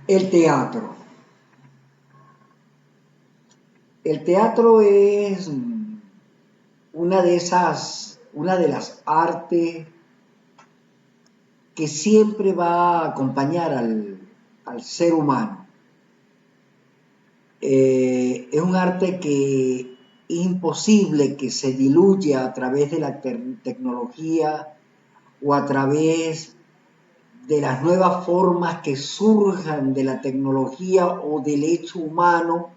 El teatro. El teatro es una de las artes que siempre va a acompañar al ser humano. Es un arte que es imposible que se diluya a través de la tecnología o a través de las nuevas formas que surjan de la tecnología o del hecho humano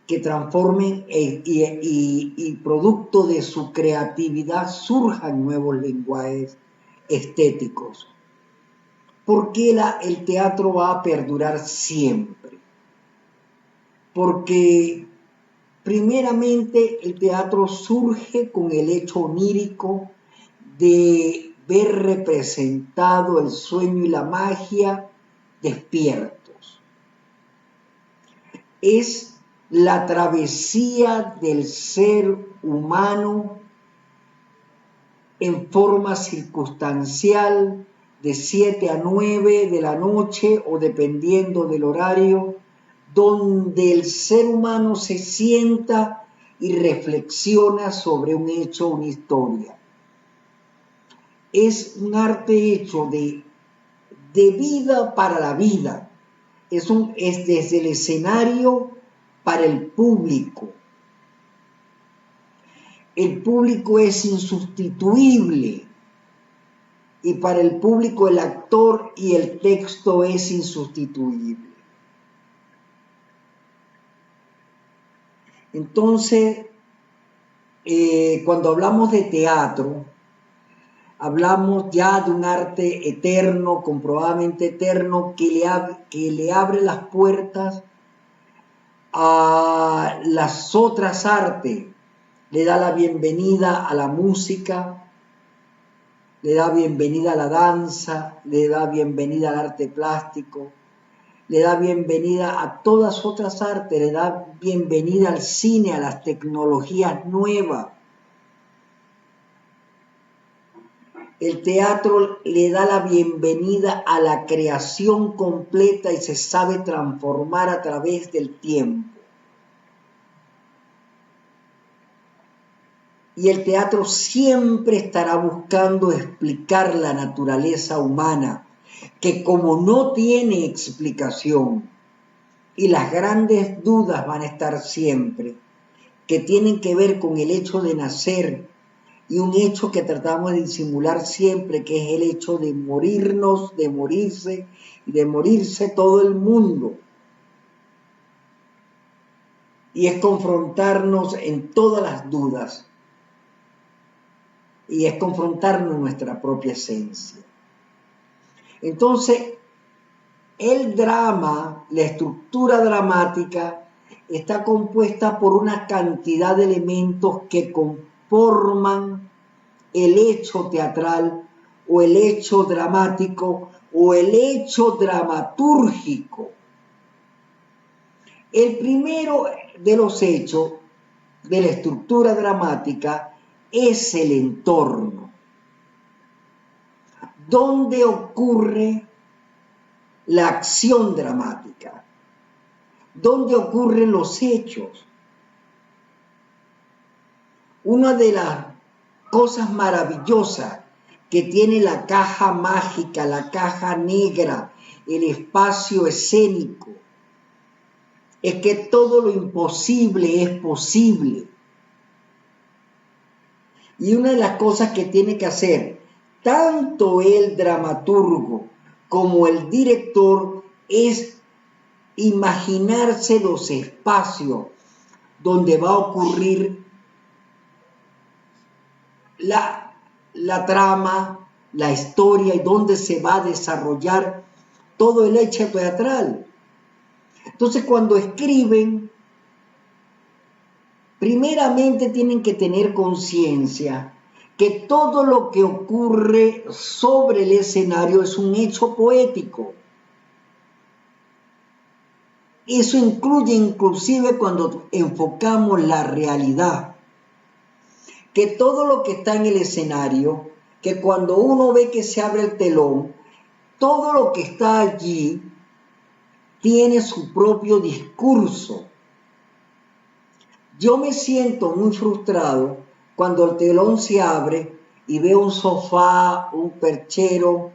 que transformen y producto de su creatividad surjan nuevos lenguajes estéticos. ¿Por qué el teatro va a perdurar siempre? Porque primeramente el teatro surge con el hecho onírico de ver representado el sueño y la magia despiertos. Es la travesía del ser humano en forma circunstancial de 7 a 9 de la noche o dependiendo del horario, donde el ser humano se sienta y reflexiona sobre un hecho, una historia. Es un arte hecho de vida para la vida. Es desde el escenario para el público. El público es insustituible y para el público el actor y el texto es insustituible. Entonces, cuando hablamos de teatro, hablamos ya de un arte eterno, comprobadamente eterno, que le abre las puertas a las otras artes, le da la bienvenida a la música, le da bienvenida a la danza, le da bienvenida al arte plástico, le da bienvenida a todas otras artes, le da bienvenida al cine, a las tecnologías nuevas. El teatro le da la bienvenida a la creación completa y se sabe transformar a través del tiempo. Y el teatro siempre estará buscando explicar la naturaleza humana, que como no tiene explicación, y las grandes dudas van a estar siempre, que tienen que ver con el hecho de nacer, y un hecho que tratamos de disimular siempre, que es el hecho de morirnos, de morirse, y de morirse todo el mundo. Y es confrontarnos en todas las dudas, y es confrontarnos en nuestra propia esencia. Entonces, el drama, la estructura dramática, está compuesta por una cantidad de elementos que conforman el hecho teatral o el hecho dramático o el hecho dramatúrgico. El primero de los hechos de la estructura dramática es el entorno, donde ocurre la acción dramática, donde ocurren los hechos. Una de las cosas maravillosas que tiene la caja mágica, la caja negra, el espacio escénico, es que todo lo imposible es posible. Y una de las cosas que tiene que hacer tanto el dramaturgo como el director es imaginarse los espacios donde va a ocurrir la trama, la historia y donde se va a desarrollar todo el hecho teatral. Entonces, cuando escriben, primeramente tienen que tener conciencia que todo lo que ocurre sobre el escenario es un hecho poético. Eso incluye inclusive cuando enfocamos la realidad, que todo lo que está en el escenario, que cuando uno ve que se abre el telón, todo lo que está allí tiene su propio discurso. Yo me siento muy frustrado cuando el telón se abre y veo un sofá, un perchero,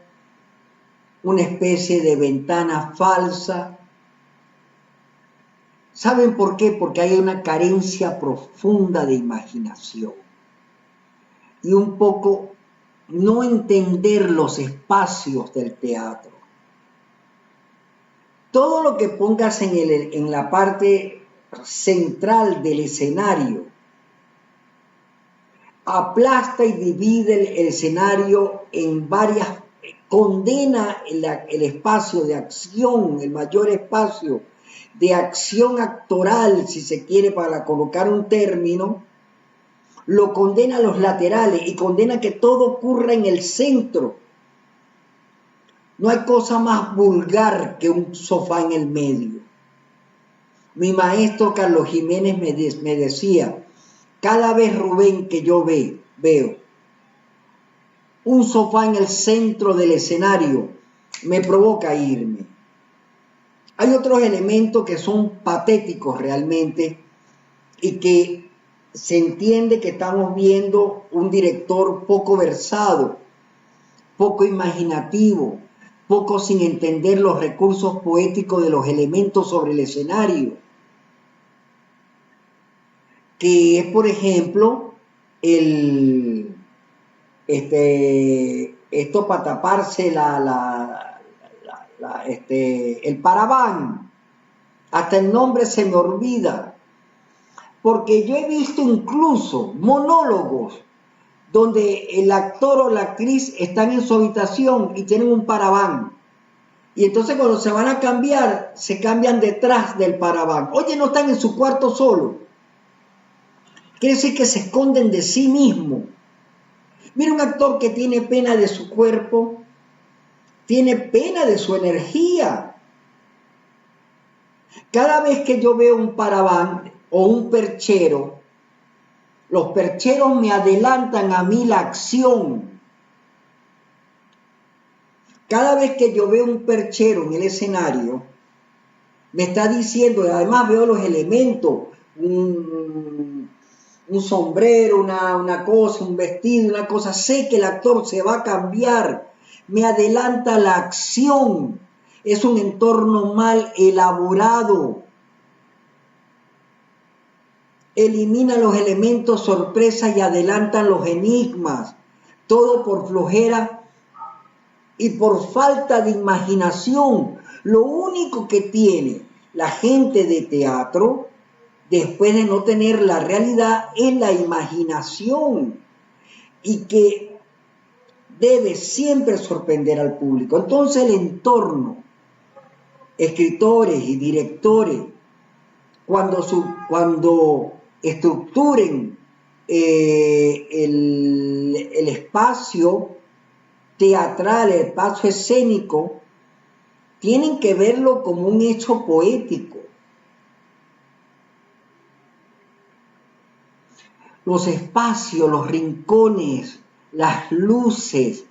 una especie de ventana falsa. ¿Saben por qué? Porque hay una carencia profunda de imaginación y un poco no entender los espacios del teatro. Todo lo que pongas en la parte central del escenario aplasta y divide el escenario en varias, condena el espacio de acción, el mayor espacio de acción actoral, si se quiere, para colocar un término, lo condena a los laterales y condena que todo ocurra en el centro. No hay cosa más vulgar que un sofá en el medio. Mi maestro Carlos Jiménez me decía, cada vez, Rubén, que yo veo un sofá en el centro del escenario, me provoca irme. Hay otros elementos que son patéticos realmente y que se entiende que estamos viendo un director poco versado, poco imaginativo, poco sin entender los recursos poéticos de los elementos sobre el escenario, que es, por ejemplo, esto para taparse el paraván. Hasta el nombre se me olvida, porque yo he visto incluso monólogos donde el actor o la actriz están en su habitación y tienen un paraván. Y entonces cuando se van a cambiar, se cambian detrás del paraván. Oye, no están en su cuarto solo. Quiere decir que se esconden de sí mismo. Mira, un actor que tiene pena de su cuerpo, tiene pena de su energía. Cada vez que yo veo un paraván o un perchero, los percheros me adelantan a mí la acción. Cada vez que yo veo un perchero en el escenario, me está diciendo, y además veo los elementos, un sombrero, una cosa, un vestido, una cosa, sé que el actor se va a cambiar, me adelanta la acción. Es un entorno mal elaborado. Elimina los elementos sorpresa y adelantan los enigmas. Todo por flojera y por falta de imaginación. Lo único que tiene la gente de teatro, después de no tener la realidad, es la imaginación. Y que debe siempre sorprender al público. Entonces el entorno, escritores y directores, cuando estructuren el espacio teatral, el espacio escénico, tienen que verlo como un hecho poético. Los espacios, los rincones, las luces,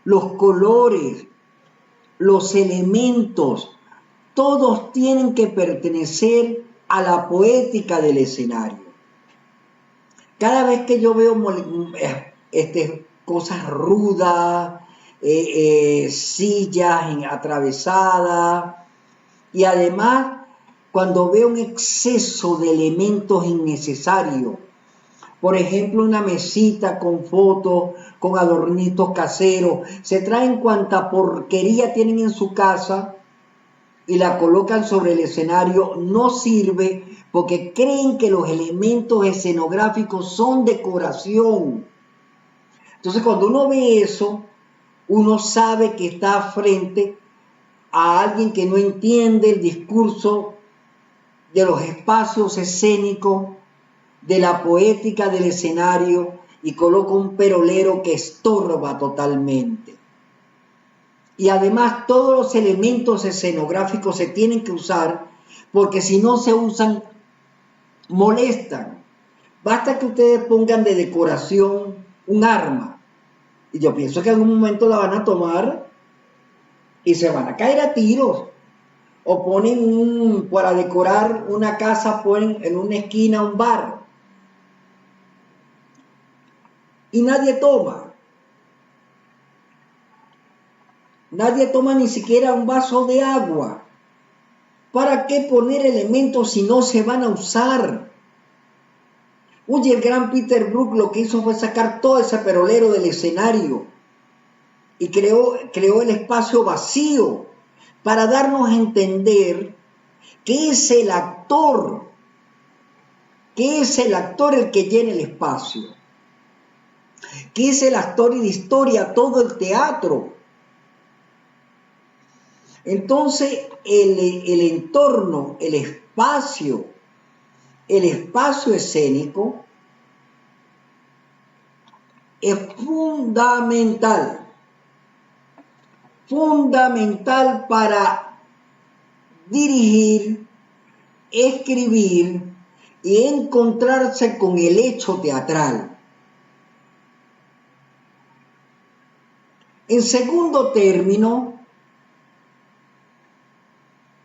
los colores, los elementos, todos tienen que pertenecer a la poética del escenario. Cada vez que yo veo cosas rudas, sillas atravesadas, y además cuando veo un exceso de elementos innecesarios, por ejemplo, una mesita con fotos, con adornitos caseros, se traen cuanta porquería tienen en su casa y la colocan sobre el escenario, no sirve porque creen que los elementos escenográficos son decoración. Entonces, cuando uno ve eso, uno sabe que está frente a alguien que no entiende el discurso de los espacios escénicos, de la poética del escenario, y coloca un perolero que estorba totalmente. Y además todos los elementos escenográficos se tienen que usar, porque si no se usan, molestan. Basta que ustedes pongan de decoración un arma, y yo pienso que en algún momento la van a tomar y se van a caer a tiros. O ponen para decorar una casa, ponen en una esquina un bar. Y nadie toma. Nadie toma ni siquiera un vaso de agua. ¿Para qué poner elementos si no se van a usar? Oye, el gran Peter Brook lo que hizo fue sacar todo ese perolero del escenario y creó el espacio vacío para darnos a entender que es el actor, el que llena el espacio, que es el actor y de historia todo el teatro. Entonces el entorno, el espacio escénico es fundamental para dirigir, escribir y encontrarse con el hecho teatral. En segundo término,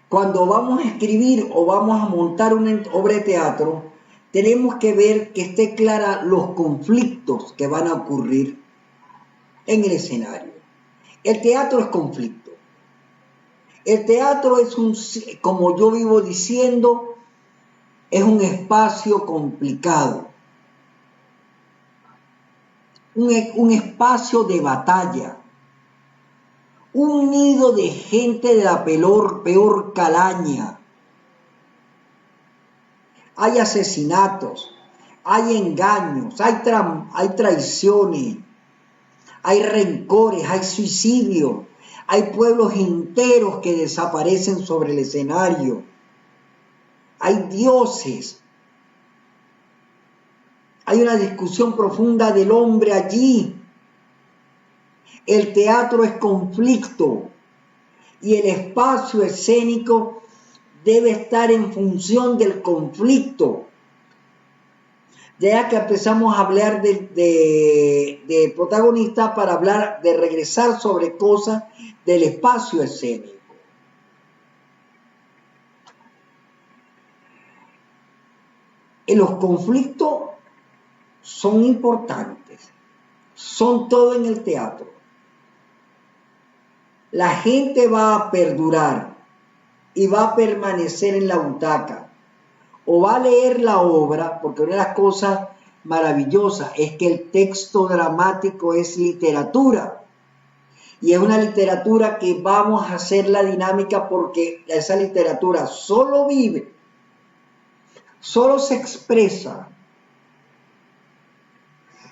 cuando vamos a escribir o vamos a montar una obra de teatro, tenemos que ver que esté clara los conflictos que van a ocurrir en el escenario. El teatro es conflicto. El teatro es como yo vivo diciendo, es un espacio complicado. Un espacio de batalla. Un nido de gente de la peor calaña. Hay asesinatos, hay engaños, hay traiciones, hay rencores, hay suicidios, hay pueblos enteros que desaparecen sobre el escenario, hay dioses, hay una discusión profunda del hombre allí. El teatro es conflicto y el espacio escénico debe estar en función del conflicto. Ya que empezamos a hablar de protagonista para hablar de regresar sobre cosas del espacio escénico. Los conflictos son importantes, son todo en el teatro. La gente va a perdurar y va a permanecer en la butaca o va a leer la obra, porque una de las cosas maravillosas es que el texto dramático es literatura. Y es una literatura que vamos a hacer la dinámica porque esa literatura solo vive, solo se expresa,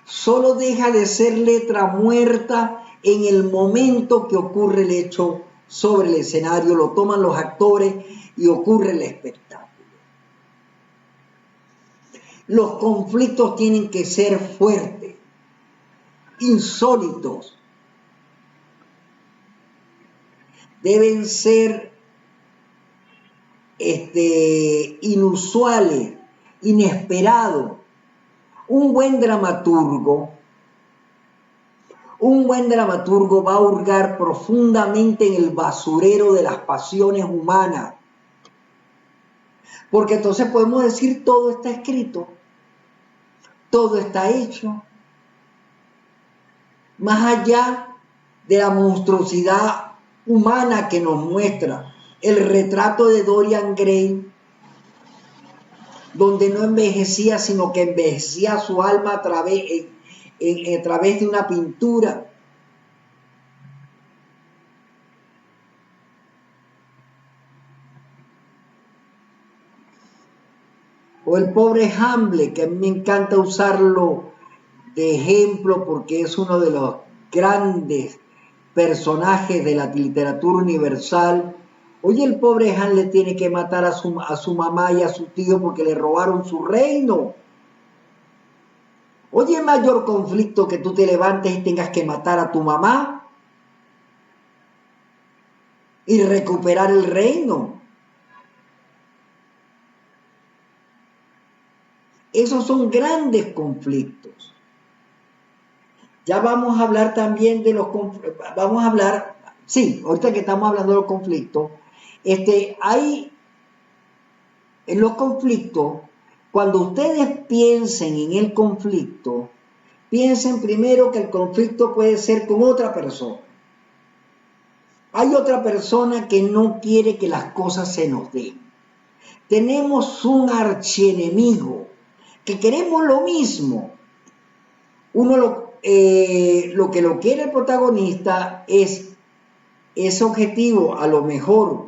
solo deja de ser letra muerta en el momento que ocurre el hecho sobre el escenario, lo toman los actores y ocurre el espectáculo. Los conflictos tienen que ser fuertes, insólitos, deben ser inusuales, inesperados. Un buen dramaturgo va a hurgar profundamente en el basurero de las pasiones humanas. Porque entonces podemos decir todo está escrito, todo está hecho. Más allá de la monstruosidad humana que nos muestra el retrato de Dorian Gray, donde no envejecía, sino que envejecía su alma a través de una pintura. O el pobre Hamlet, que a mí me encanta usarlo de ejemplo porque es uno de los grandes personajes de la literatura universal. Oye, el pobre Hamlet tiene que matar a su mamá y a su tío porque le robaron su reino. Oye, mayor conflicto que tú te levantes y tengas que matar a tu mamá y recuperar el reino. Esos son grandes conflictos. Ya vamos a hablar también de ahorita que estamos hablando de los conflictos, Hay en los conflictos, cuando ustedes piensen en el conflicto, piensen primero que el conflicto puede ser con otra persona. Hay otra persona que no quiere que las cosas se nos den. Tenemos un archienemigo que queremos lo mismo. Lo que lo quiere el protagonista es ese objetivo, a lo mejor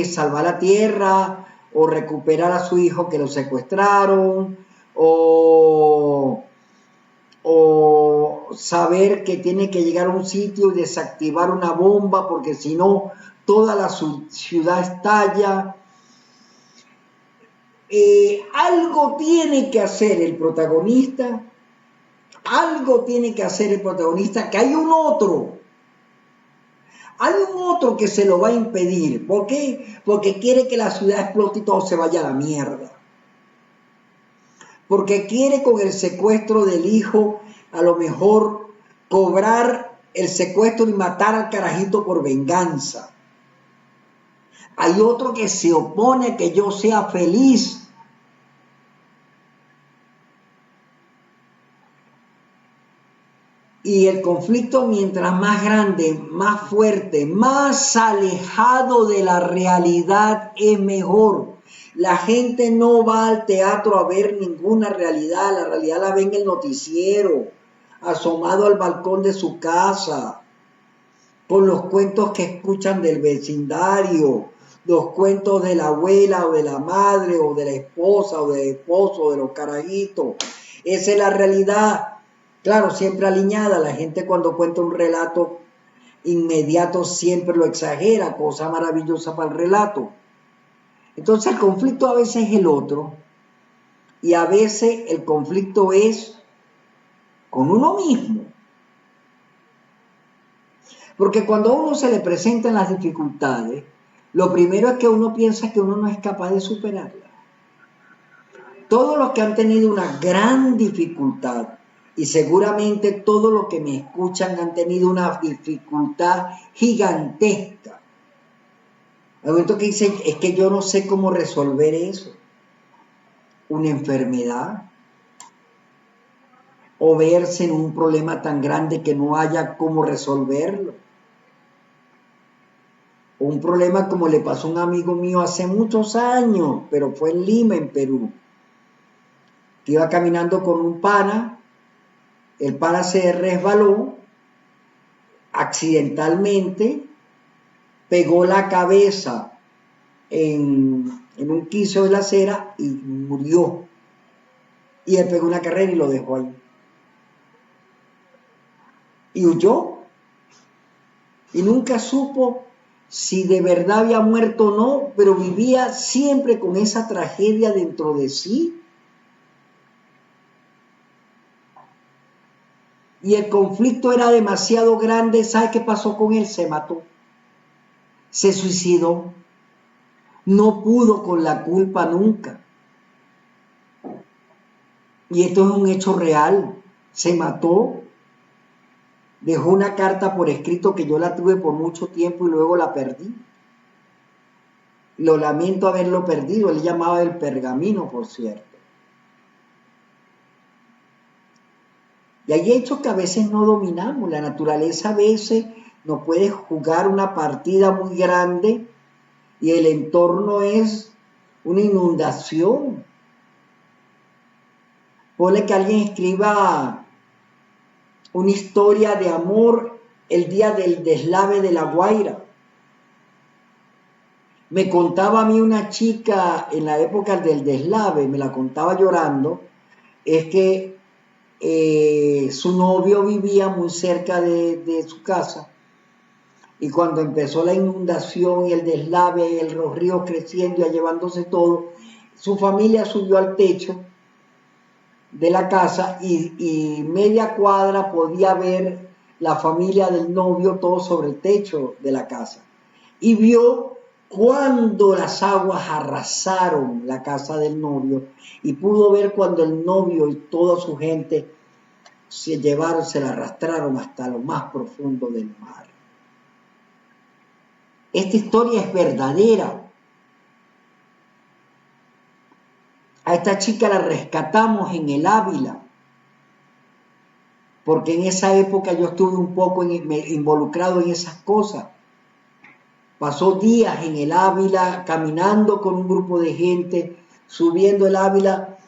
salvar la tierra o recuperar a su hijo que lo secuestraron o saber que tiene que llegar a un sitio y desactivar una bomba porque si no toda la ciudad estalla. Algo tiene que hacer el protagonista, que hay un otro que se lo va a impedir. ¿Por qué? Porque quiere que la ciudad explote y todo se vaya a la mierda. Porque quiere con el secuestro del hijo a lo mejor cobrar el secuestro y matar al carajito por venganza. Hay otro que se opone a que yo sea feliz. Y el conflicto, mientras más grande, más fuerte, más alejado de la realidad, es mejor. La gente no va al teatro a ver ninguna realidad, la realidad la ve en el noticiero, asomado al balcón de su casa, con los cuentos que escuchan del vecindario, los cuentos de la abuela o de la madre o de la esposa o del esposo o de los carajitos. Esa es la realidad. Claro, siempre alineada. La gente cuando cuenta un relato inmediato siempre lo exagera, cosa maravillosa para el relato. Entonces el conflicto a veces es el otro y a veces el conflicto es con uno mismo. Porque cuando a uno se le presentan las dificultades, lo primero es que uno piensa que uno no es capaz de superarlas. Todos los que han tenido una gran dificultad, y seguramente todos los que me escuchan han tenido una dificultad gigantesca. Al momento que dicen, es que yo no sé cómo resolver eso. Una enfermedad. O verse en un problema tan grande que no haya cómo resolverlo. O un problema como le pasó a un amigo mío hace muchos años, pero fue en Lima, en Perú. Que iba caminando con un pana. El pana se resbaló accidentalmente, pegó la cabeza en un quicio de la acera y murió. Y él pegó una carrera y lo dejó ahí. Y huyó. Y nunca supo si de verdad había muerto o no, pero vivía siempre con esa tragedia dentro de sí. Y el conflicto era demasiado grande. ¿Sabe qué pasó con él? Se mató. Se suicidó. No pudo con la culpa nunca. Y esto es un hecho real. Se mató. Dejó una carta por escrito que yo la tuve por mucho tiempo y luego la perdí. Lo lamento haberlo perdido. Él llamaba el pergamino, por cierto. Y hay hechos que a veces no dominamos. La naturaleza a veces nos puede jugar una partida muy grande y el entorno es una inundación. Ponle que alguien escriba una historia de amor el día del deslave de La Guaira. Me contaba a mí una chica en la época del deslave, me la contaba llorando, es que su novio vivía muy cerca de su casa y cuando empezó la inundación y el deslave, los ríos creciendo y llevándose todo, su familia subió al techo de la casa y media cuadra podía ver la familia del novio todo sobre el techo de la casa y vio cuando las aguas arrasaron la casa del novio y pudo ver cuando el novio y toda su gente se la arrastraron hasta lo más profundo del mar. Esta historia es verdadera. A esta chica la rescatamos en el Ávila, porque en esa época yo estuve un poco involucrado en esas cosas. Pasó días en el Ávila caminando con un grupo de gente, subiendo el Ávila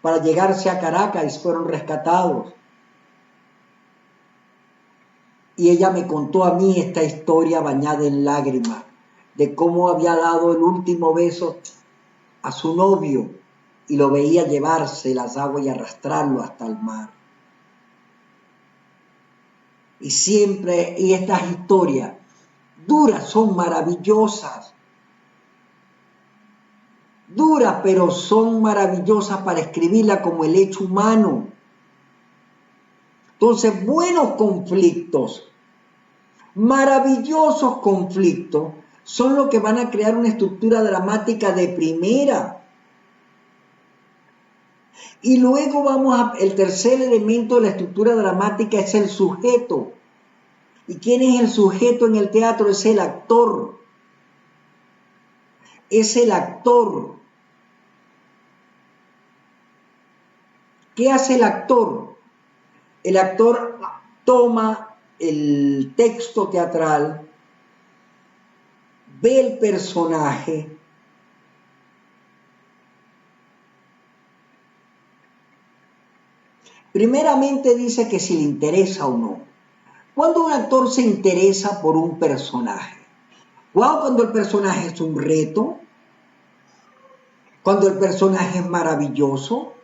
para llegarse a Caracas y fueron rescatados. Y ella me contó a mí esta historia bañada en lágrimas, de cómo había dado el último beso a su novio y lo veía llevarse las aguas y arrastrarlo hasta el mar. Y siempre, y estas historias duras son maravillosas, duras pero son maravillosas para escribirla como el hecho humano. Entonces, buenos conflictos, maravillosos conflictos, son los que van a crear una estructura dramática de primera. Y luego el tercer elemento de la estructura dramática es el sujeto. ¿Y quién es el sujeto en el teatro? Es el actor. Es el actor. ¿Qué hace el actor? El actor toma el texto teatral, ve el personaje, primeramente dice que si le interesa o no. Cuando un actor se interesa por un personaje, cuando el personaje es un reto, cuando el personaje es maravilloso,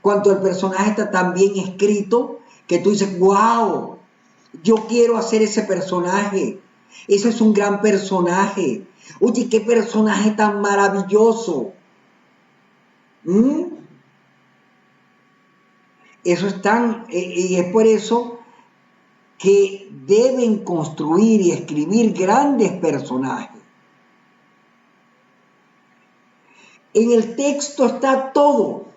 cuando el personaje está tan bien escrito que tú dices, wow, yo quiero hacer ese personaje, ese es un gran personaje, oye, qué personaje tan maravilloso. Eso es y es por eso que deben construir y escribir grandes personajes. En el texto está todo.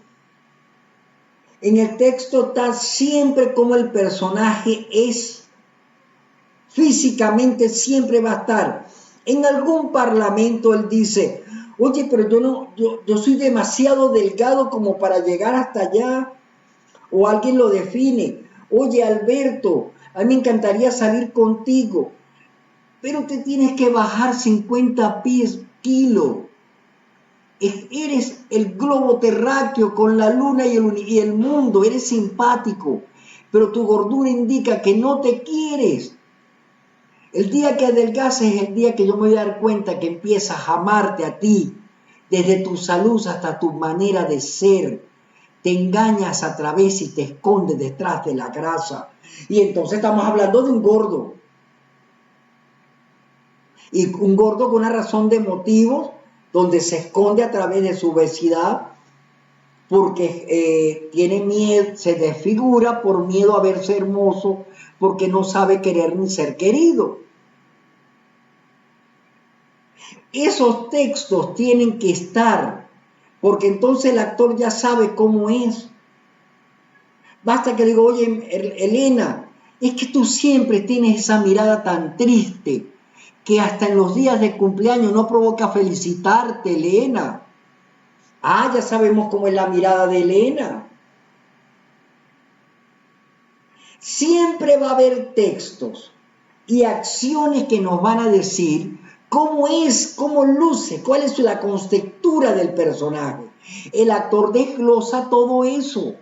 En el texto está siempre como el personaje es. Físicamente siempre va a estar. En algún parlamento él dice, oye, pero yo soy demasiado delgado como para llegar hasta allá. O alguien lo define, oye, Alberto, a mí me encantaría salir contigo, pero te tienes que bajar 50 kilos. Eres el globo terráqueo con la luna y el mundo, eres simpático, pero tu gordura indica que no te quieres. El día que adelgaces es el día que yo me voy a dar cuenta que empiezas a amarte a ti, desde tu salud hasta tu manera de ser. Te engañas a través y te escondes detrás de la grasa. Y entonces estamos hablando de un gordo. Y un gordo con una razón de motivos, donde se esconde a través de su obesidad, porque tiene miedo, se desfigura por miedo a verse hermoso, porque no sabe querer ni ser querido. Esos textos tienen que estar, porque entonces el actor ya sabe cómo es. Basta que digo, oye, Elena, es que tú siempre tienes esa mirada tan triste que hasta en los días de cumpleaños no provoca felicitarte, Elena. Ah, ya sabemos cómo es la mirada de Elena. Siempre va a haber textos y acciones que nos van a decir cómo es, cómo luce, cuál es la contextura del personaje. El actor desglosa todo eso.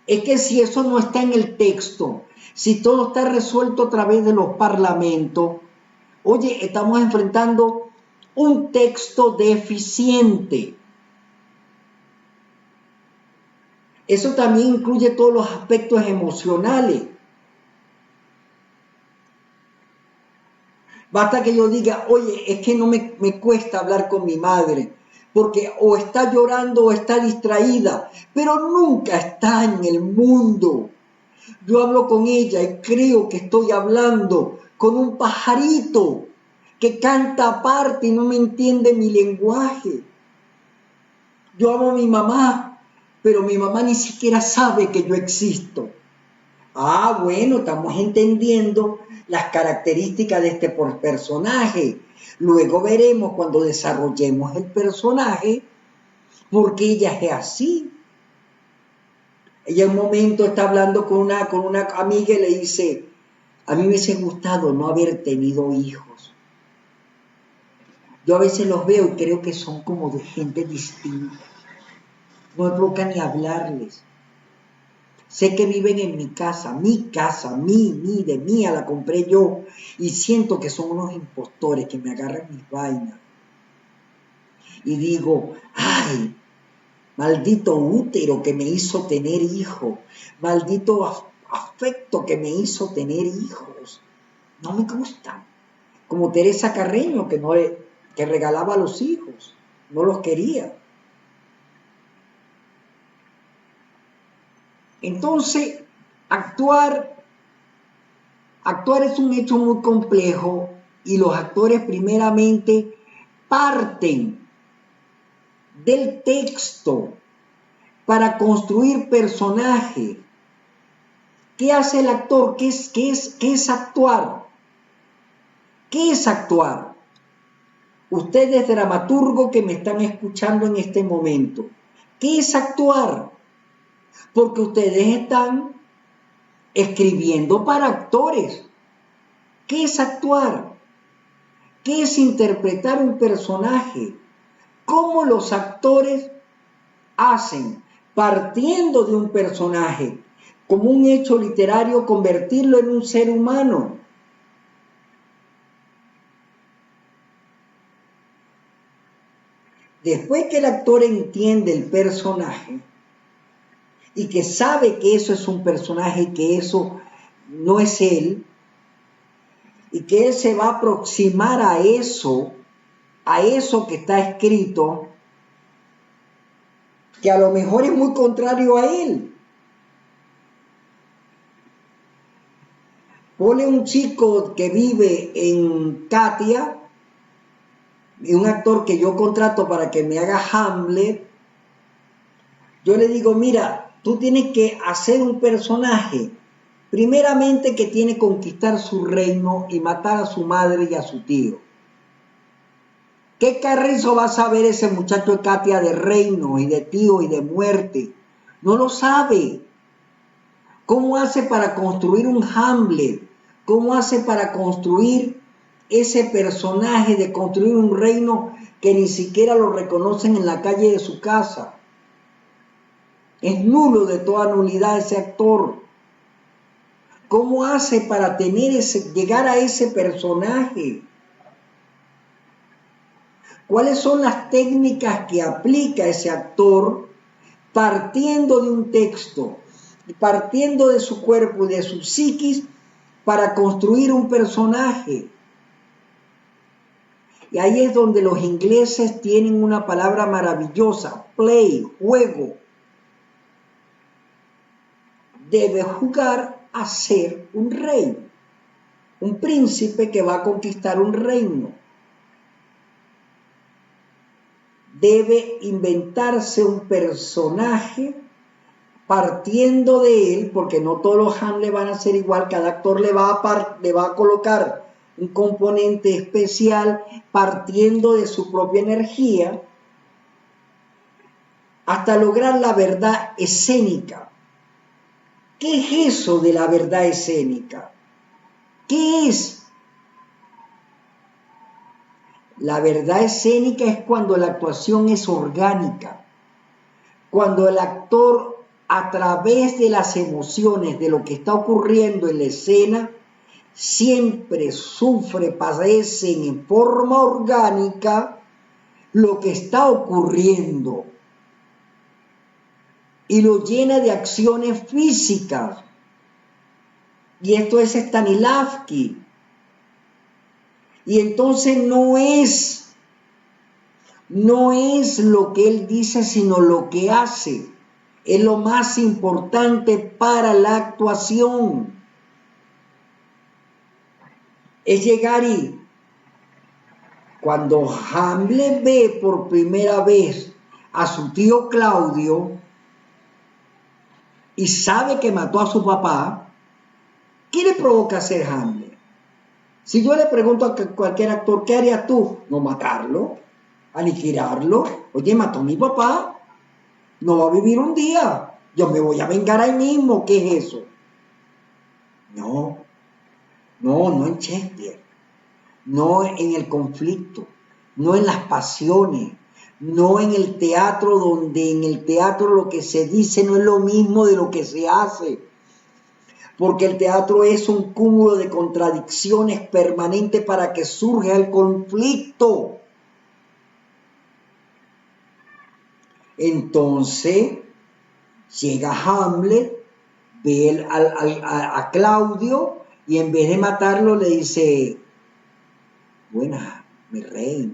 Es que si eso no está en el texto, si todo está resuelto a través de los parlamentos, oye, estamos enfrentando un texto deficiente. Eso también incluye todos los aspectos emocionales. Basta que yo diga, oye, es que no me cuesta hablar con mi madre, porque o está llorando o está distraída, pero nunca está en el mundo. Yo hablo con ella y creo que estoy hablando con un pajarito que canta aparte y no me entiende mi lenguaje. Yo amo a mi mamá, pero mi mamá ni siquiera sabe que yo existo. Ah, bueno, estamos entendiendo las características de este personaje. Luego veremos cuando desarrollemos el personaje por qué ella es así. Ella en un momento está hablando con una amiga y le dice, a mí me hubiese gustado no haber tenido hijos. Yo a veces los veo y creo que son como de gente distinta. No me provoca ni hablarles. Sé que viven en mi casa, de mía, la compré yo. Y siento que son unos impostores que me agarran mis vainas. Y digo, ay, maldito útero que me hizo tener hijos. Maldito afecto que me hizo tener hijos. No me gustan. Como Teresa Carreño, que regalaba a los hijos. No los quería. Entonces, actuar es un hecho muy complejo y los actores primeramente parten del texto para construir personajes. ¿Qué hace el actor? ¿Qué es actuar? ¿Qué es actuar? Ustedes, dramaturgo que me están escuchando en este momento, ¿qué es actuar? Porque ustedes están escribiendo para actores. ¿Qué es actuar? ¿Qué es interpretar un personaje? ¿Cómo los actores hacen, partiendo de un personaje, como un hecho literario, convertirlo en un ser humano? Después que el actor entiende el personaje y que sabe que eso es un personaje, que eso no es él, y que él se va a aproximar a eso que está escrito, que a lo mejor es muy contrario a él. Pone un chico que vive en Katia, y un actor que yo contrato para que me haga Hamlet. Yo le digo, mira, tú tienes que hacer un personaje, primeramente que tiene que conquistar su reino y matar a su madre y a su tío. ¿Qué carrizo va a saber ese muchacho de Katia de reino y de tío y de muerte? No lo sabe. ¿Cómo hace para construir un Hamlet? ¿Cómo hace para construir ese personaje, de construir un reino que ni siquiera lo reconocen en la calle de su casa? Es nulo de toda nulidad ese actor. ¿Cómo hace para llegar a ese personaje? ¿Cuáles son las técnicas que aplica ese actor partiendo de un texto, partiendo de su cuerpo y de su psiquis para construir un personaje? Y ahí es donde los ingleses tienen una palabra maravillosa, play, juego. Debe jugar a ser un rey, un príncipe que va a conquistar un reino. Debe inventarse un personaje partiendo de él, porque no todos los Hamlet van a ser igual, cada actor le va a colocar un componente especial partiendo de su propia energía hasta lograr la verdad escénica. ¿Qué es eso de la verdad escénica? ¿Qué es? La verdad escénica es cuando la actuación es orgánica, cuando el actor, a través de las emociones, de lo que está ocurriendo en la escena, siempre sufre, padece en forma orgánica lo que está ocurriendo y lo llena de acciones físicas. Y esto es Stanislavski. Y entonces no es lo que él dice, sino lo que hace. Es lo más importante para la actuación. Es llegar y cuando Hamlet ve por primera vez a su tío Claudio y sabe que mató a su papá, ¿qué le provoca hacer Hamlet? Si yo le pregunto a cualquier actor, ¿qué harías tú? No matarlo, aniquilarlo. Oye, mató a mi papá, no va a vivir un día. Yo me voy a vengar ahí mismo. ¿Qué es eso? No, no en Shakespeare, no en el conflicto, no en las pasiones, no en el teatro, donde en el teatro lo que se dice no es lo mismo de lo que se hace. Porque el teatro es un cúmulo de contradicciones permanentes para que surja el conflicto. Entonces, llega Hamlet, ve a Claudio y en vez de matarlo le dice, buenas, mi rey,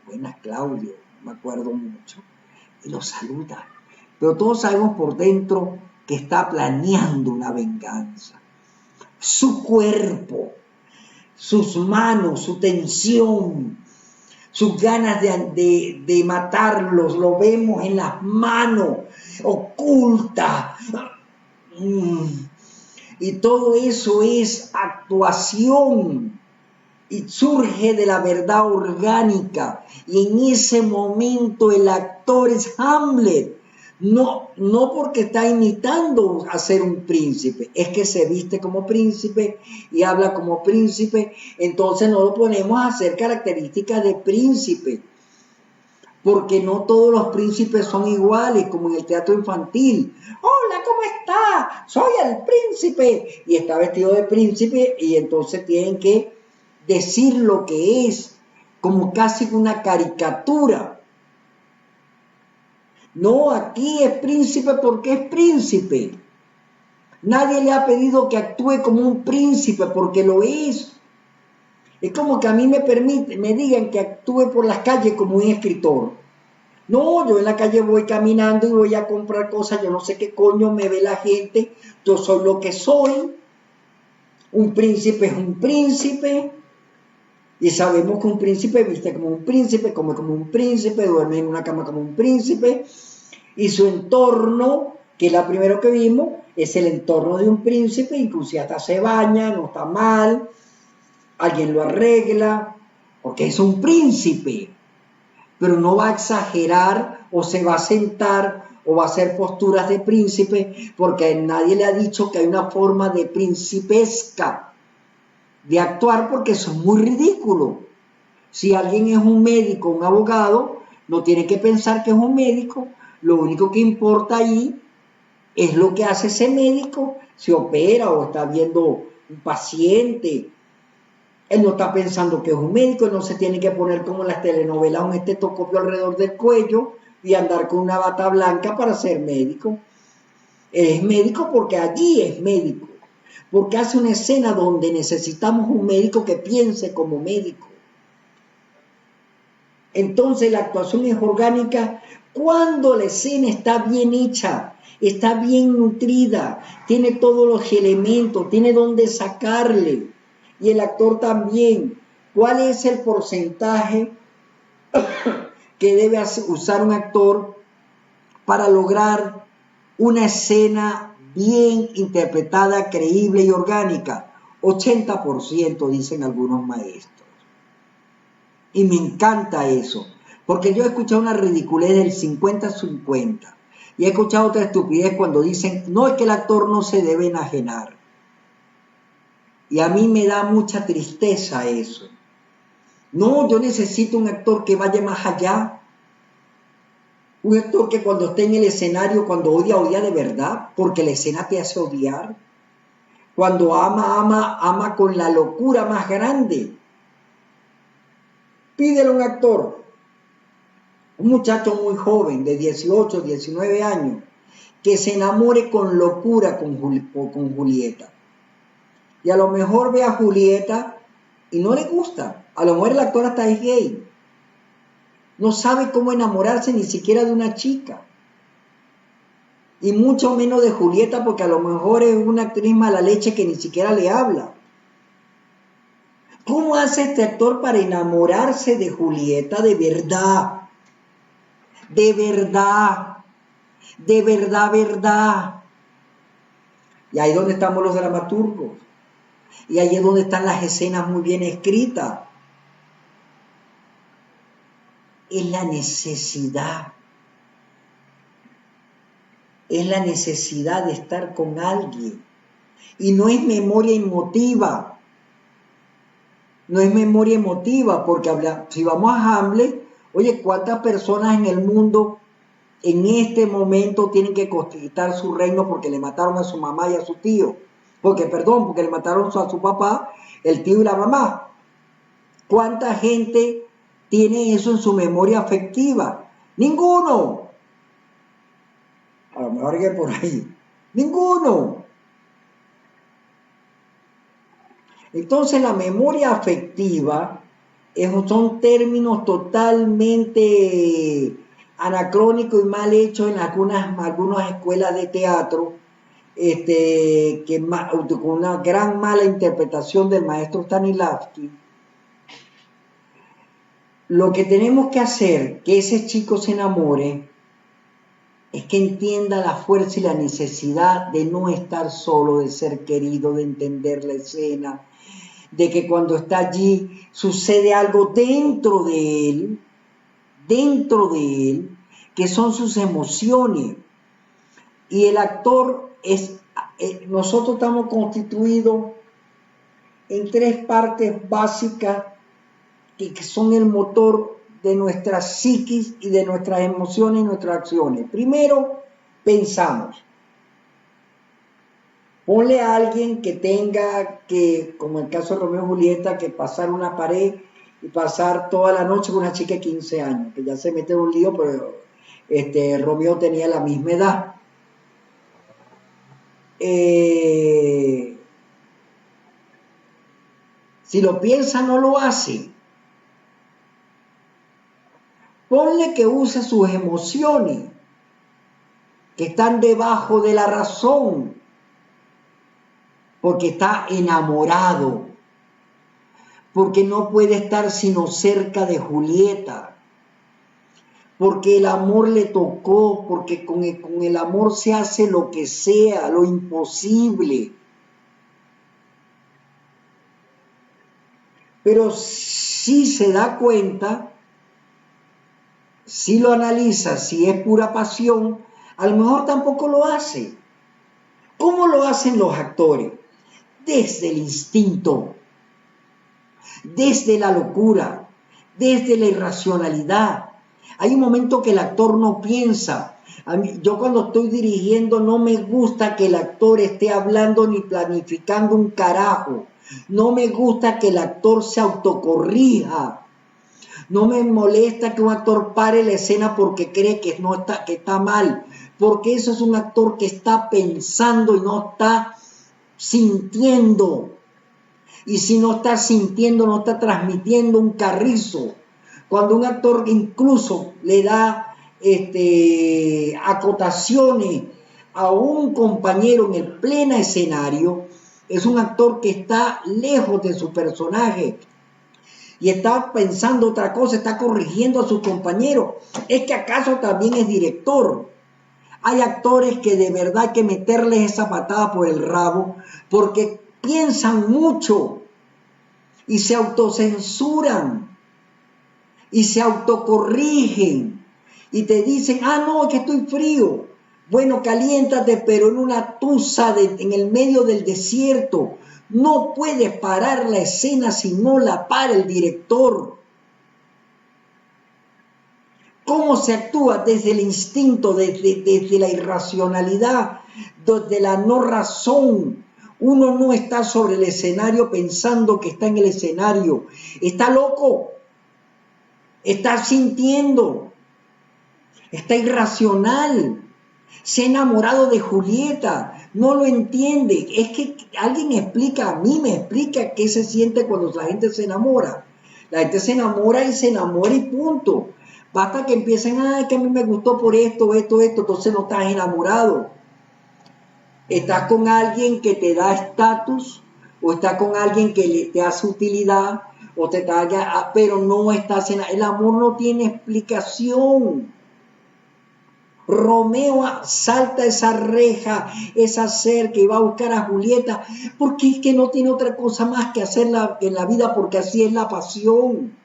buenas Claudio, no me acuerdo mucho, y lo saluda. Pero todos sabemos por dentro que está planeando una venganza. Su cuerpo, sus manos, su tensión, sus ganas de matarlos, lo vemos en las manos, oculta. Y todo eso es actuación y surge de la verdad orgánica. Y en ese momento el actor es Hamlet. No porque está imitando a ser un príncipe, es que se viste como príncipe y habla como príncipe, entonces no lo ponemos a hacer características de príncipe, porque no todos los príncipes son iguales, como en el teatro infantil. Hola, ¿cómo está? Soy el príncipe. Y está vestido de príncipe y entonces tienen que decir lo que es, como casi una caricatura. No, aquí es príncipe porque es príncipe. Nadie le ha pedido que actúe como un príncipe porque lo es. Es como que a mí me digan que actúe por las calles como un escritor. No, yo en la calle voy caminando y voy a comprar cosas, yo no sé qué coño me ve la gente, yo soy lo que soy. Un príncipe es un príncipe. Y sabemos que un príncipe viste como un príncipe, come como un príncipe, duerme en una cama como un príncipe. Y su entorno, que es la primero que vimos, es el entorno de un príncipe, inclusive hasta se baña, no está mal, alguien lo arregla, porque es un príncipe. Pero no va a exagerar o se va a sentar o va a hacer posturas de príncipe, porque nadie le ha dicho que hay una forma de principesca de actuar, porque eso es muy ridículo. Si alguien es un médico, un abogado, no tiene que pensar que es un médico. Lo único que importa ahí es lo que hace ese médico, si opera o está viendo un paciente. Él no está pensando que es un médico, él no se tiene que poner como en las telenovelas un estetoscopio alrededor del cuello y andar con una bata blanca para ser médico. Él es médico porque allí es médico, porque hace una escena donde necesitamos un médico que piense como médico. Entonces la actuación es orgánica cuando la escena está bien hecha, está bien nutrida, tiene todos los elementos, tiene dónde sacarle. Y el actor también. ¿Cuál es el porcentaje que debe usar un actor para lograr una escena bien interpretada, creíble y orgánica? 80% dicen algunos maestros. Y me encanta eso, porque yo he escuchado una ridiculez del 50-50 y he escuchado otra estupidez cuando dicen, no, es que el actor no se debe enajenar. Y a mí me da mucha tristeza eso. No, yo necesito un actor que vaya más allá. Un actor que cuando esté en el escenario, cuando odia, odia de verdad, porque la escena te hace odiar. Cuando ama, ama con la locura más grande. Pídele a un actor, un muchacho muy joven, de 18, 19 años, que se enamore con locura con Julieta. Y a lo mejor ve a Julieta y no le gusta. A lo mejor el actor hasta es gay. No sabe cómo enamorarse ni siquiera de una chica. Y mucho menos de Julieta, porque a lo mejor es una actriz mala leche que ni siquiera le habla. ¿Cómo hace este actor para enamorarse de Julieta de verdad? De verdad. De verdad, verdad. Y ahí es donde estamos los dramaturgos. Y ahí es donde están las escenas muy bien escritas. Es la necesidad. Es la necesidad de estar con alguien. Y no es memoria emotiva. No es memoria emotiva, porque si vamos a Hamlet, oye, ¿cuántas personas en el mundo en este momento tienen que conquistar su reino porque le mataron a su mamá y a su tío? Porque le mataron a su papá, el tío y la mamá. ¿Cuánta gente tiene eso en su memoria afectiva? Ninguno. A lo mejor que por ahí. Ninguno. Entonces la memoria afectiva son términos totalmente anacrónicos y mal hechos en algunas escuelas de teatro, con una gran mala interpretación del maestro Stanislavski. Lo que tenemos que hacer que ese chico se enamore es que entienda la fuerza y la necesidad de no estar solo, de ser querido, de entender la escena, de que cuando está allí sucede algo dentro de él, que son sus emociones. Y el actor nosotros estamos constituidos en 3 partes básicas que son el motor de nuestra psiquis y de nuestras emociones y nuestras acciones. Primero, pensamos. Ponle a alguien que tenga que, como en el caso de Romeo y Julieta, que pasar una pared y pasar toda la noche con una chica de 15 años, que ya se mete en un lío, pero Romeo tenía la misma edad. Si lo piensa, no lo hace. Ponle que use sus emociones, que están debajo de la razón, porque está enamorado, porque no puede estar sino cerca de Julieta, porque el amor le tocó, porque con el amor se hace lo que sea, lo imposible. Pero si se da cuenta, si lo analiza, si es pura pasión, a lo mejor tampoco lo hace. ¿Cómo lo hacen los actores? Desde el instinto, desde la locura, desde la irracionalidad. Hay un momento que el actor no piensa. Yo cuando estoy dirigiendo no me gusta que el actor esté hablando ni planificando un carajo. No me gusta que el actor se autocorrija. No me molesta que un actor pare la escena porque cree que está mal. Porque eso es un actor que está pensando y no está sintiendo. Y si no está sintiendo, no está transmitiendo un carrizo. Cuando un actor incluso le da acotaciones a un compañero en el pleno escenario, es un actor que está lejos de su personaje y está pensando otra cosa, está corrigiendo a su compañero. ¿Es que acaso también es director? Hay actores que de verdad hay que meterles esa patada por el rabo porque piensan mucho y se autocensuran y se autocorrigen y te dicen, no, es que estoy frío. Bueno, caliéntate, pero en una tusa en el medio del desierto. No puedes parar la escena si no la para el director. ¿Cómo se actúa? Desde el instinto, desde la irracionalidad, desde la no razón. Uno no está sobre el escenario pensando que está en el escenario. Está loco. Está sintiendo. Está irracional. Se ha enamorado de Julieta. No lo entiende. Es que alguien a mí me explica qué se siente cuando la gente se enamora. La gente se enamora y punto. Basta que empiecen, que a mí me gustó por esto, entonces no estás enamorado. Estás con alguien que te da estatus, o estás con alguien que te hace utilidad, pero no estás el amor no tiene explicación. Romeo salta esa reja, esa cerca y va a buscar a Julieta, porque es que no tiene otra cosa más que hacer en la vida, porque así es la pasión.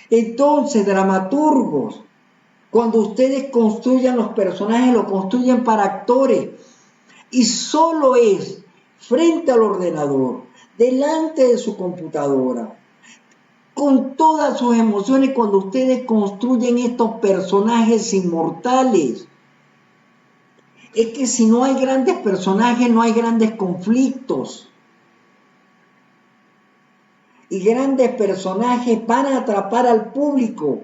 Entonces, dramaturgos, cuando ustedes construyan los personajes, lo construyen para actores, y solo es frente al ordenador, delante de su computadora, con todas sus emociones, cuando ustedes construyen estos personajes inmortales. Es que si no hay grandes personajes, no hay grandes conflictos. Y grandes personajes van a atrapar al público.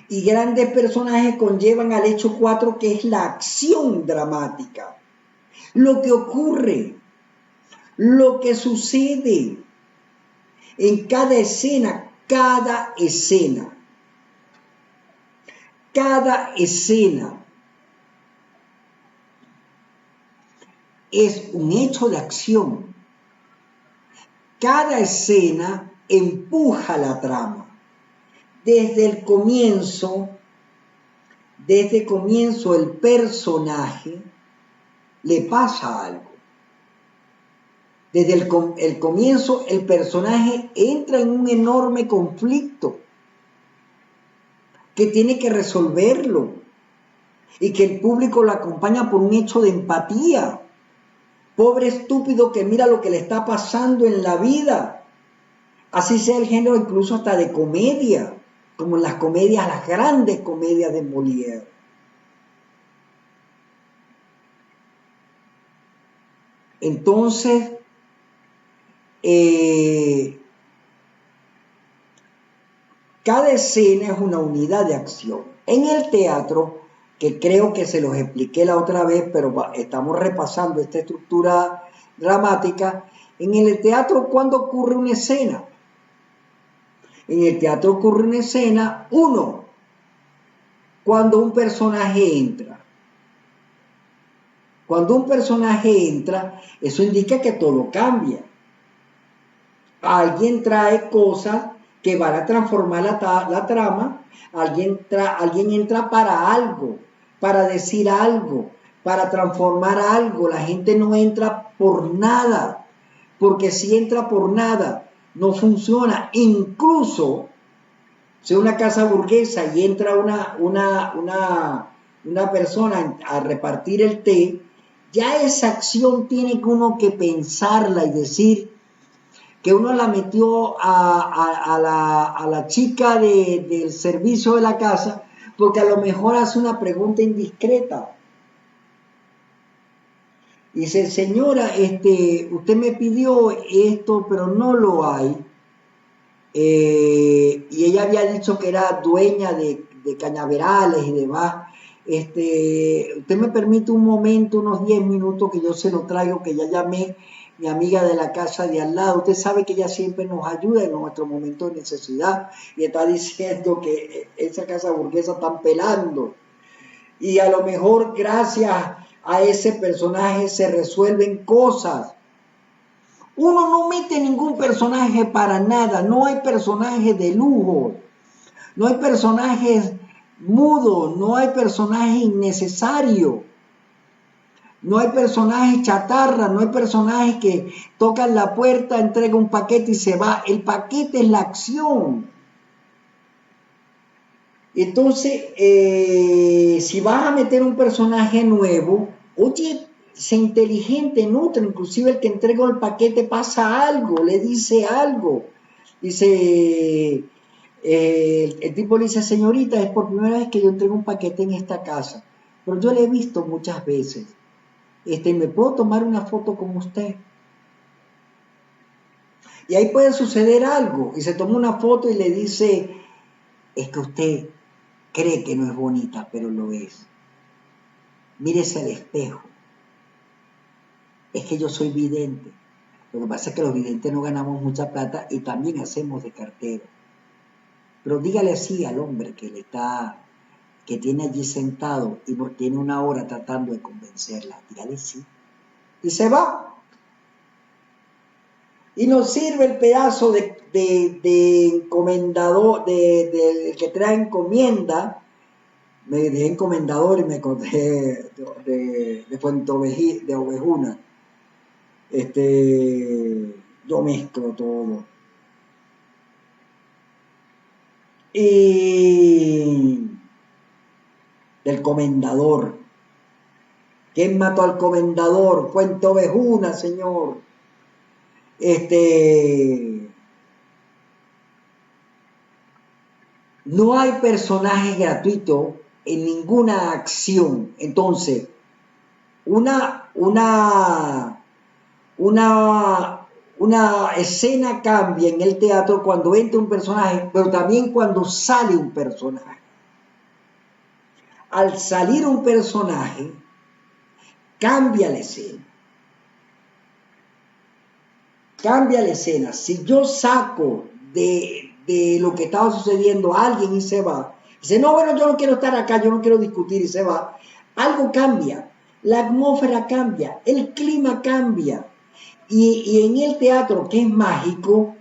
Y grandes personajes conllevan al hecho 4, que es la acción dramática. Lo que ocurre, lo que sucede en cada escena, cada escena es un hecho de acción. Cada escena empuja la trama. Desde el comienzo el personaje le pasa algo. Desde el comienzo el personaje entra en un enorme conflicto que tiene que resolverlo y que el público lo acompaña por un hecho de empatía. Pobre estúpido que mira lo que le está pasando en la vida. Así sea el género incluso hasta de comedia, como en las comedias, las grandes comedias de Molière. Entonces, cada escena es una unidad de acción. En el teatro, que creo que se los expliqué la otra vez, pero estamos repasando esta estructura dramática, en el teatro, ¿cuándo ocurre una escena? En el teatro ocurre una escena, cuando un personaje entra. Cuando un personaje entra, eso indica que todo cambia. Alguien trae cosas que van a transformar la trama, alguien entra para algo, para decir algo, para transformar algo. La gente no entra por nada, porque si entra por nada, no funciona. Incluso si una casa burguesa y entra una persona a repartir el té, ya esa acción tiene uno que pensarla y decir que uno la metió a la chica del servicio de la casa porque a lo mejor hace una pregunta indiscreta. Dice, señora, usted me pidió esto, pero no lo hay. Y ella había dicho que era dueña de cañaverales y demás. Usted me permite un momento, unos 10 minutos, que yo se lo traigo, que ya llamé mi amiga de la casa de al lado. Usted sabe que ella siempre nos ayuda en nuestro momento de necesidad y está diciendo que esa casa burguesa están pelando. Y a lo mejor gracias a ese personaje se resuelven cosas. Uno no mete ningún personaje para nada, no hay personajes de lujo, no hay personajes mudos, no hay personajes innecesarios, no hay personajes chatarra, no hay personajes que tocan la puerta, entrega un paquete y se va. El paquete es la acción. Entonces, si vas a meter un personaje nuevo, oye, sé inteligente, nutre, inclusive el que entrega el paquete pasa algo, le dice algo. Dice, el tipo le dice, señorita, es por primera vez que yo entrego un paquete en esta casa, pero yo le he visto muchas veces. ¿Me puedo tomar una foto con usted? Y ahí puede suceder algo, y se toma una foto y le dice, es que usted cree que no es bonita, pero lo es. Mírese al espejo. Es que yo soy vidente. Lo que pasa es que los videntes no ganamos mucha plata y también hacemos de cartero. Pero dígale así al hombre que tiene allí sentado y tiene una hora tratando de convencerla. Dígale sí. Y se va. Y nos sirve el pedazo de encomendador, del que trae encomienda. Me dejé encomendador y me acordé de Fuente de Ovejuna. Yo mezclo todo. Y del comendador. ¿Quién mató al comendador? Fuente Ovejuna, señor. No hay personaje gratuito en ninguna acción. Entonces, una escena cambia en el teatro cuando entra un personaje, pero también cuando sale un personaje. Al salir un personaje, cambia la escena. Cambia la escena. Si yo saco de lo que estaba sucediendo a alguien y se va, dice, no, bueno, yo no quiero estar acá, yo no quiero discutir y se va, algo cambia. La atmósfera cambia, el clima cambia. Y en el teatro, que es mágico,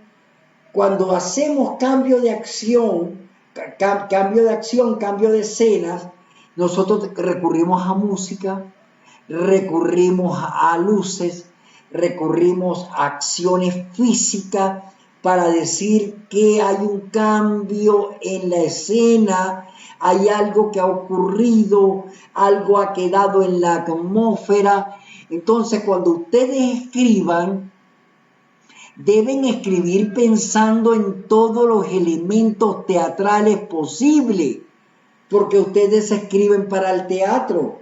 cuando hacemos cambio de acción, cambio de escenas, nosotros recurrimos a música, recurrimos a luces, recurrimos a acciones físicas para decir que hay un cambio en la escena, hay algo que ha ocurrido, algo ha quedado en la atmósfera. Entonces, cuando ustedes escriban, deben escribir pensando en todos los elementos teatrales posibles, porque ustedes escriben para el teatro.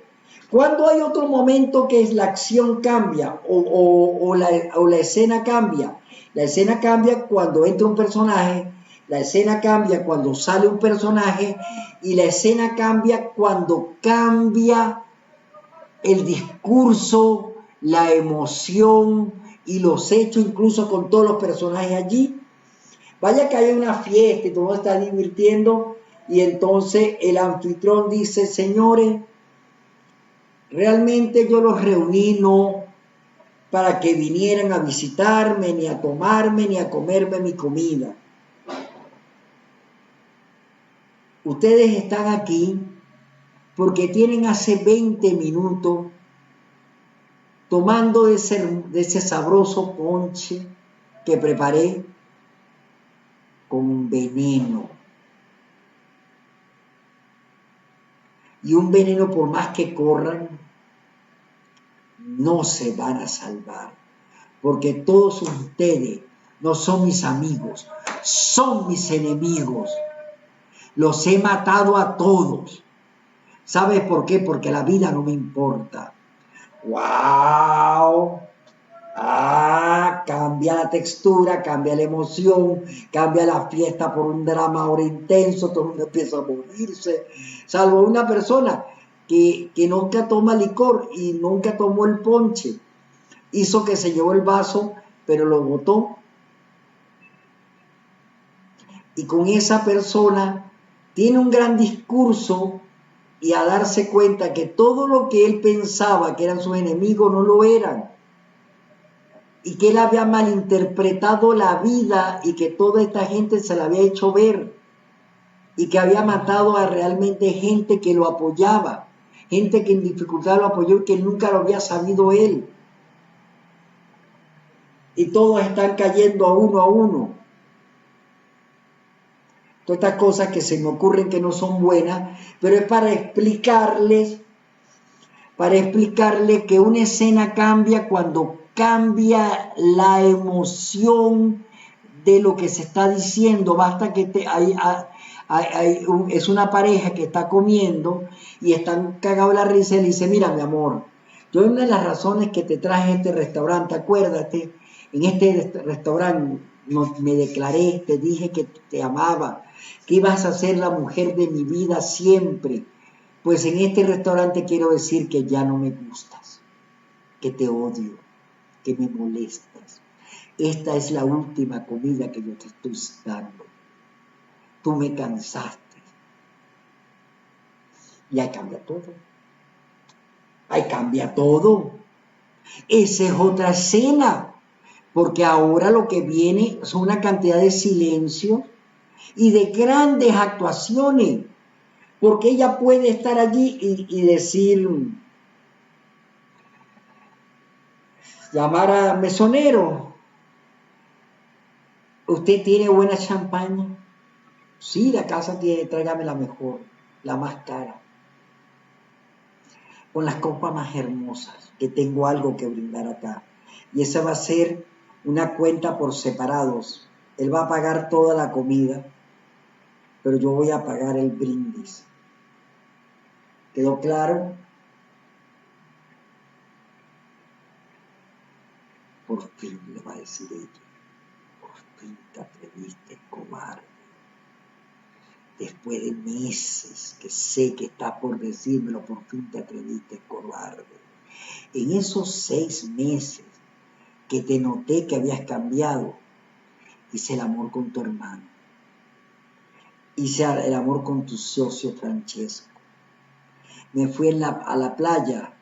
Cuando hay otro momento que es la acción cambia o la escena cambia. La escena cambia cuando entra un personaje, la escena cambia cuando sale un personaje y la escena cambia cuando cambia el discurso, la emoción y los hechos, incluso con todos los personajes allí. Vaya que hay una fiesta y todo está divirtiendo y entonces el anfitrión dice, señores, realmente yo los reuní no para que vinieran a visitarme, ni a tomarme, ni a comerme mi comida. Ustedes están aquí porque tienen hace 20 minutos tomando de ese sabroso ponche que preparé con veneno. Y un veneno, por más que corran, no se van a salvar. Porque todos ustedes no son mis amigos, son mis enemigos. Los he matado a todos. ¿Sabes por qué? Porque la vida no me importa. ¡Wow! Cambia la textura, cambia la emoción, cambia la fiesta por un drama ahora intenso, todo el mundo empieza a morirse, salvo una persona que nunca toma licor y nunca tomó el ponche, hizo que se llevó el vaso, pero lo botó. Y con esa persona tiene un gran discurso y a darse cuenta que todo lo que él pensaba que eran sus enemigos no lo eran. Y que él había malinterpretado la vida y que toda esta gente se la había hecho ver. Y que había matado a realmente gente que lo apoyaba. Gente que en dificultad lo apoyó y que nunca lo había sabido él. Y todos están cayendo a uno. Todas estas cosas que se me ocurren que no son buenas, pero es para explicarles que una escena cambia cuando cambia la emoción de lo que se está diciendo. Basta que es una pareja que está comiendo y están cagados la risa y le dice, mira mi amor, yo una de las razones que te traje a este restaurante, acuérdate, en este restaurante me declaré, te dije que te amaba, que ibas a ser la mujer de mi vida siempre. Pues en este restaurante quiero decir que ya no me gustas, que te odio, que me molestas. Esta es la última comida que yo te estoy dando. Tú me cansaste. Y ahí cambia todo. Ahí cambia todo. Esa es otra escena. porque ahora lo que viene son una cantidad de silencio y de grandes actuaciones, porque ella puede estar allí y decir, llamar a mesonero, ¿usted tiene buena champaña? Sí, la casa tiene, tráigame la mejor, la más cara, con las copas más hermosas, que tengo algo que brindar acá. Y esa va a ser una cuenta por separados. Él va a pagar toda la comida, pero yo voy a pagar el brindis. ¿Quedó claro? Por fin, le va a decir ella. Por fin te atreviste, cobarde. Después de meses que sé que estás por decírmelo, por fin te atreviste, cobarde. En esos 6 meses que te noté que habías cambiado, hice el amor con tu hermano. Hice el amor con tu socio Francesco. Me fui a la playa.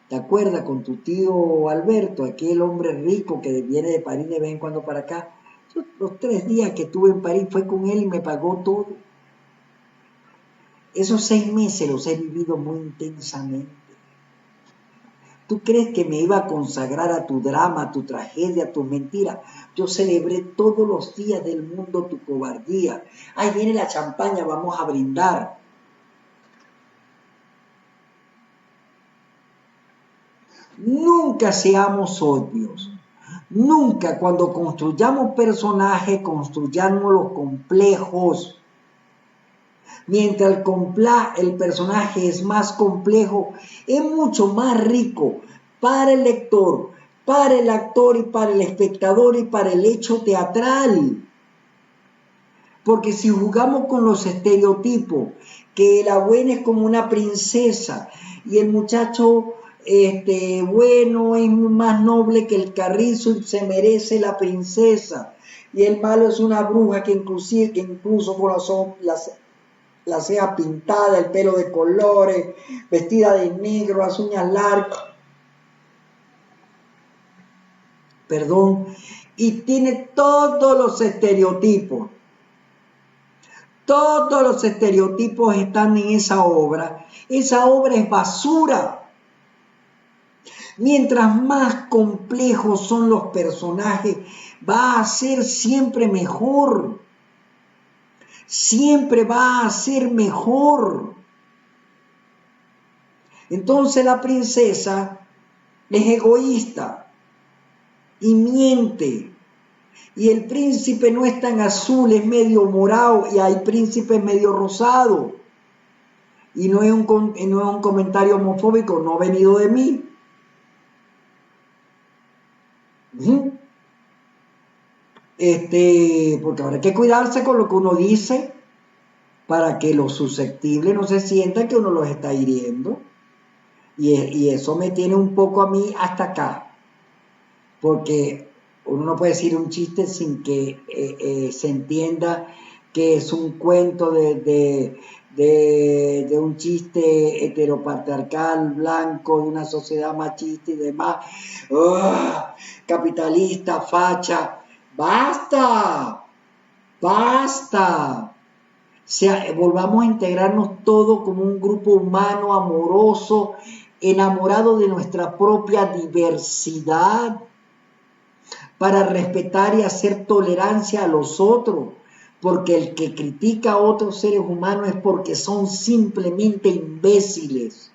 ¿Te acuerdas con tu tío Alberto, aquel hombre rico que viene de París de vez en cuando para acá? Los 3 días que estuve en París fue con él y me pagó todo. Esos 6 meses los he vivido muy intensamente. ¿Tú crees que me iba a consagrar a tu drama, a tu tragedia, a tus mentiras? Yo celebré todos los días del mundo tu cobardía. Ahí viene la champaña, vamos a brindar. Nunca seamos obvios. Nunca cuando construyamos personajes, construyamos los complejos. Mientras el personaje es más complejo, es mucho más rico para el lector, para el actor y para el espectador y para el hecho teatral. Porque si jugamos con los estereotipos, que la buena es como una princesa y el muchacho bueno es más noble que el carrizo y se merece la princesa, y el malo es una bruja que incluso con la ceja pintada, el pelo de colores, vestida de negro, las uñas largas, perdón, y tiene todos los estereotipos. Todos los estereotipos están en esa obra. Esa obra es basura. Mientras más complejos son los personajes, va a ser siempre mejor. Siempre va a ser mejor. Entonces la princesa es egoísta y miente. Y el príncipe no es tan azul, es medio morado, y hay príncipes medio rosado. Y no es un comentario homofóbico, no ha venido de mí. Porque habrá que cuidarse con lo que uno dice para que los susceptibles no se sientan que uno los está hiriendo. Y eso me tiene un poco a mí hasta acá. Porque uno no puede decir un chiste sin que se entienda que es un cuento de un chiste heteropatriarcal, blanco, de una sociedad machista y demás. Capitalista, facha. ¡Basta! ¡Basta! Volvamos a integrarnos todos como un grupo humano, amoroso, enamorado de nuestra propia diversidad, para respetar y hacer tolerancia a los otros, porque el que critica a otros seres humanos es porque son simplemente imbéciles.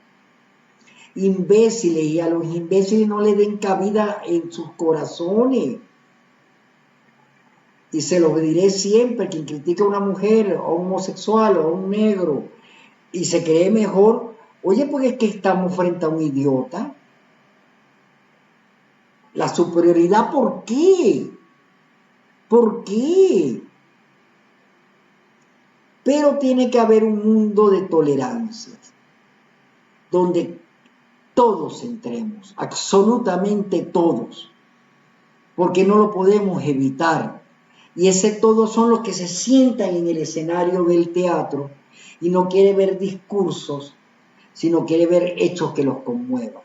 Imbéciles, y a los imbéciles no le den cabida en sus corazones. Y se lo diré siempre: quien critica a una mujer, o a un homosexual, o a un negro, y se cree mejor, oye, porque es que estamos frente a un idiota. La superioridad, ¿por qué? ¿Por qué? Pero tiene que haber un mundo de tolerancias, donde todos entremos, absolutamente todos, porque no lo podemos evitar. Y ese todos son los que se sientan en el escenario del teatro y no quiere ver discursos, sino quiere ver hechos que los conmuevan.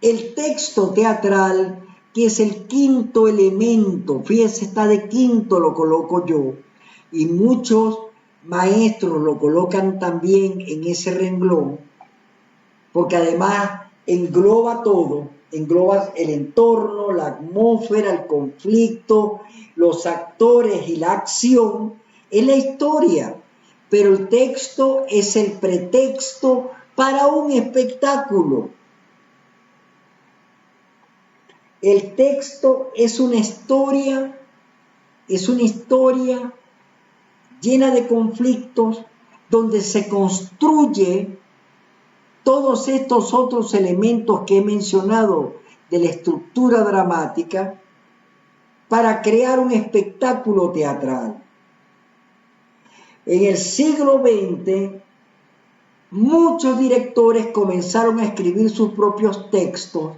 El texto teatral, que es el quinto elemento, fíjese, está de quinto, lo coloco yo, y muchos maestros lo colocan también en ese renglón, porque además engloba todo, engloba el entorno, la atmósfera, el conflicto, los actores y la acción, es la historia, pero el texto es el pretexto para un espectáculo. El texto es una historia llena de conflictos donde se construye todos estos otros elementos que he mencionado de la estructura dramática para crear un espectáculo teatral. En el siglo XX, muchos directores comenzaron a escribir sus propios textos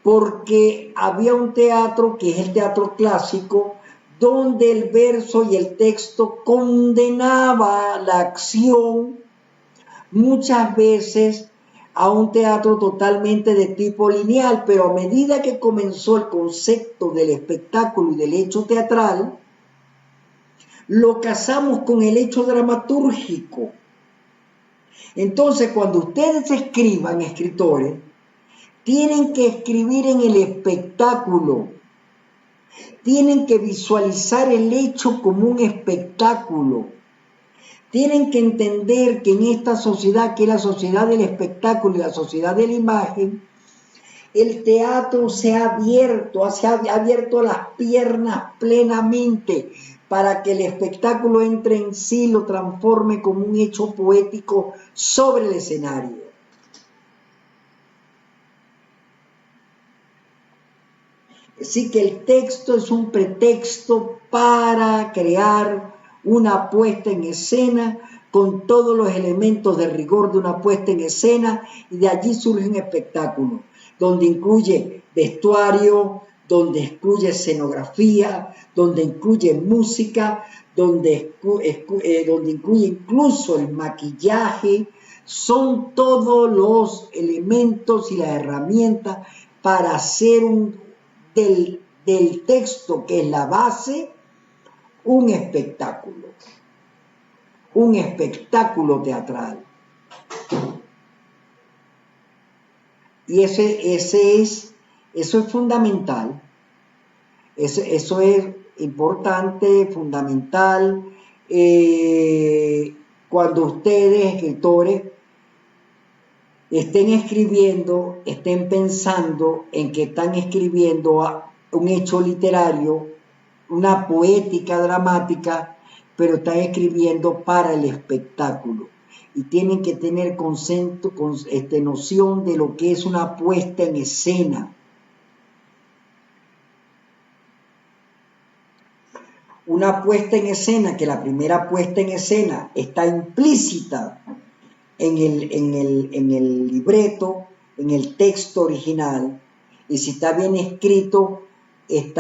porque había un teatro, que es el teatro clásico, donde el verso y el texto condenaba la acción, muchas veces a un teatro totalmente de tipo lineal, pero a medida que comenzó el concepto del espectáculo y del hecho teatral, lo casamos con el hecho dramatúrgico. Entonces, cuando ustedes escriban, escritores, tienen que escribir en el espectáculo, tienen que visualizar el hecho como un espectáculo, tienen que entender que en esta sociedad, que es la sociedad del espectáculo y la sociedad de la imagen, el teatro se ha abierto las piernas plenamente para que el espectáculo entre en sí, lo transforme como un hecho poético sobre el escenario. Así que el texto es un pretexto para crear una puesta en escena con todos los elementos de rigor de una puesta en escena, y de allí surge un espectáculo, donde incluye vestuario, donde incluye escenografía, donde incluye música, donde incluye incluso el maquillaje. Son todos los elementos y las herramientas para hacer del texto, que es la base, un espectáculo teatral. Y eso es fundamental, eso es importante, fundamental. Cuando ustedes, escritores, estén escribiendo, estén pensando en que están escribiendo un hecho literario, una poética dramática, pero están escribiendo para el espectáculo. Y tienen que tener noción de lo que es una puesta en escena. Una puesta en escena, que la primera puesta en escena está implícita en el libreto, en el texto original, y si está bien escrito, se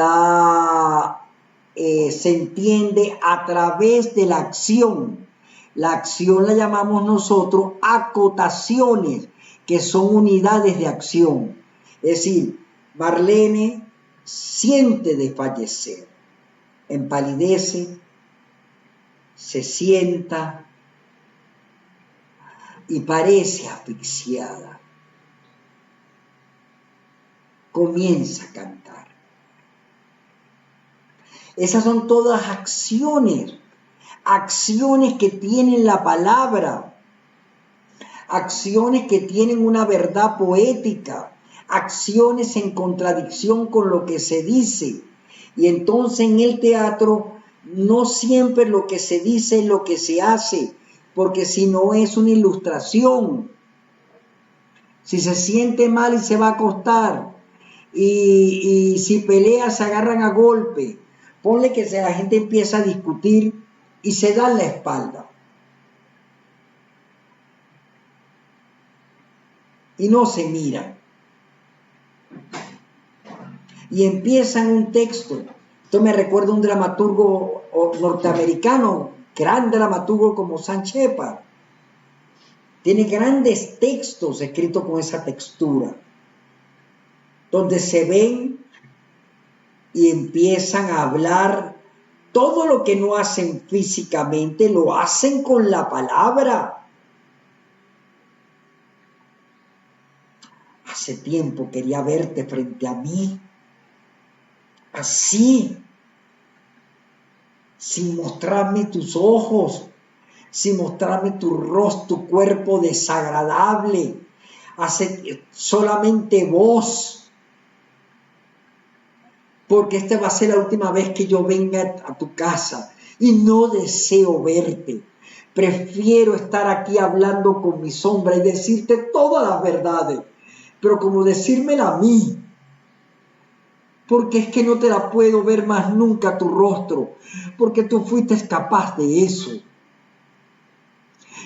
entiende a través de la acción. La acción la llamamos nosotros acotaciones, que son unidades de acción. Es decir, Marlene siente desfallecer, empalidece, se sienta y parece asfixiada. Comienza a cantar. Esas son todas acciones que tienen la palabra, acciones que tienen una verdad poética, acciones en contradicción con lo que se dice. Y entonces en el teatro no siempre lo que se dice es lo que se hace, porque si no es una ilustración. Si se siente mal y se va a acostar, y si pelea se agarran a golpe, ponle que la gente empieza a discutir y se dan la espalda. Y no se miran. Y empiezan un texto. Esto me recuerda a un dramaturgo norteamericano, gran dramaturgo como Sam Shepard. Tiene grandes textos escritos con esa textura. donde se ven y empiezan a hablar. Todo lo que no hacen físicamente lo hacen con la palabra. Hace tiempo quería verte frente a mí, así, sin mostrarme tus ojos, sin mostrarme tu rostro, tu cuerpo desagradable, solamente vos, porque esta va a ser la última vez que yo venga a tu casa y no deseo verte. Prefiero estar aquí hablando con mi sombra y decirte todas las verdades, pero como decírmela a mí, porque es que no te la puedo ver más nunca tu rostro, porque tú fuiste capaz de eso.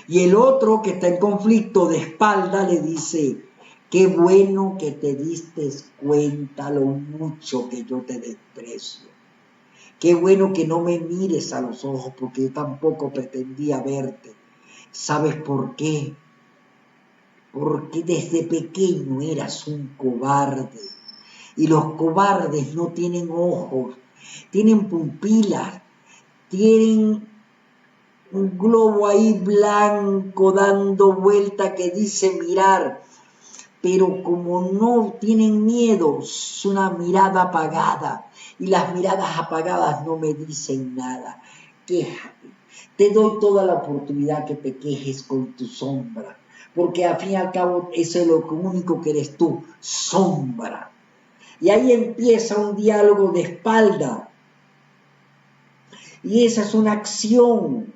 Y el otro que está en conflicto de espalda le dice, qué bueno que te diste cuenta lo mucho que yo te desprecio. Qué bueno que no me mires a los ojos porque yo tampoco pretendía verte. ¿Sabes por qué? Porque desde pequeño eras un cobarde. Y los cobardes no tienen ojos, tienen pupilas, tienen un globo ahí blanco dando vuelta que dice mirar, pero como no tienen miedo, es una mirada apagada, y las miradas apagadas no me dicen nada. Quéjate, te doy toda la oportunidad que te quejes con tu sombra, porque al fin y al cabo eso es lo único que eres tú, sombra. Y ahí empieza un diálogo de espalda, y esa es una acción.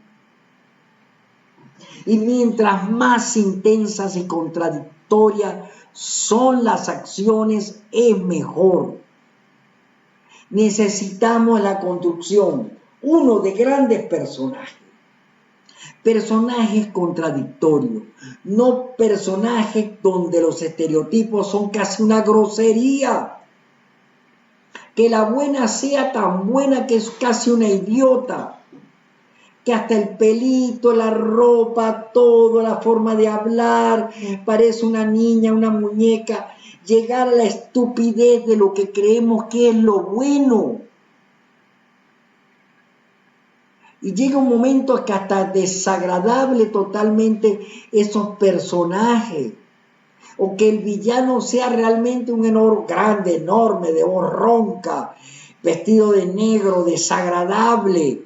Y mientras más intensas y contradictorias son las acciones, es mejor. Necesitamos la construcción, uno, de grandes personajes. Personajes contradictorios, no personajes donde los estereotipos son casi una grosería. Que la buena sea tan buena que es casi una idiota. Que hasta el pelito, la ropa, todo, la forma de hablar, parece una niña, una muñeca. Llegar a la estupidez de lo que creemos que es lo bueno. Y llega un momento que hasta desagradable totalmente esos personajes. O que el villano sea realmente un grande, enorme, de voz ronca, vestido de negro, desagradable.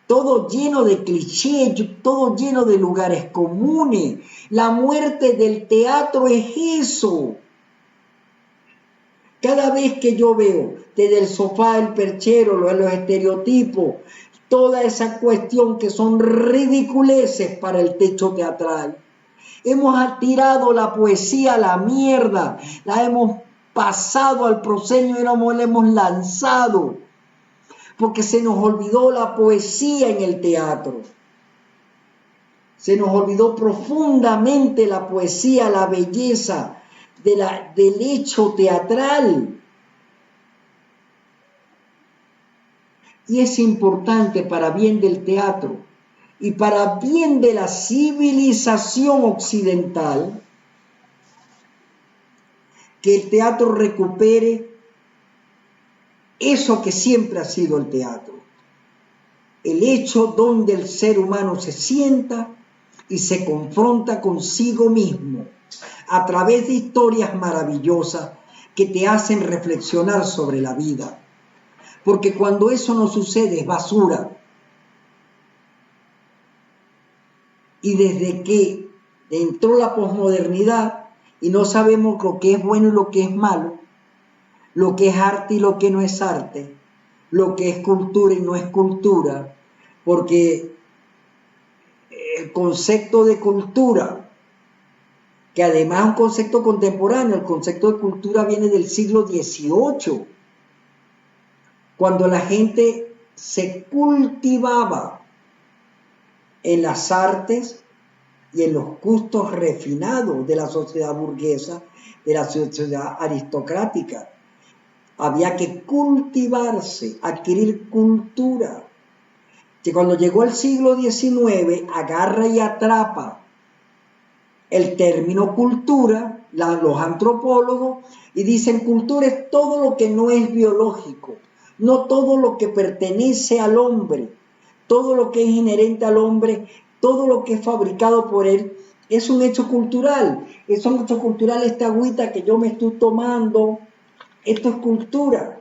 Todo lleno de clichés, todo lleno de lugares comunes. La muerte del teatro es eso. Cada vez que yo veo desde el sofá, el perchero, los estereotipos, toda esa cuestión que son ridiculeces para el techo teatral. Hemos tirado la poesía a la mierda, la hemos pasado al proscenio y la hemos lanzado. Porque se nos olvidó la poesía en el teatro. Se nos olvidó profundamente la poesía, la belleza del hecho teatral. Y es importante para bien del teatro y para bien de la civilización occidental que el teatro recupere eso que siempre ha sido el teatro, el hecho donde el ser humano se sienta y se confronta consigo mismo a través de historias maravillosas que te hacen reflexionar sobre la vida. Porque cuando eso no sucede es basura. Y desde que entró la posmodernidad y no sabemos lo que es bueno y lo que es malo, lo que es arte y lo que no es arte, lo que es cultura y no es cultura, porque el concepto de cultura, que además es un concepto contemporáneo, el concepto de cultura viene del siglo XVIII, cuando la gente se cultivaba en las artes y en los gustos refinados de la sociedad burguesa, de la sociedad aristocrática. Había que cultivarse, adquirir cultura. Que cuando llegó el siglo XIX, agarra y atrapa el término cultura los antropólogos y dicen cultura es todo lo que no es biológico, no todo lo que pertenece al hombre, todo lo que es inherente al hombre, todo lo que es fabricado por él, es un hecho cultural. Es un hecho cultural esta agüita que yo me estoy tomando, esto es cultura.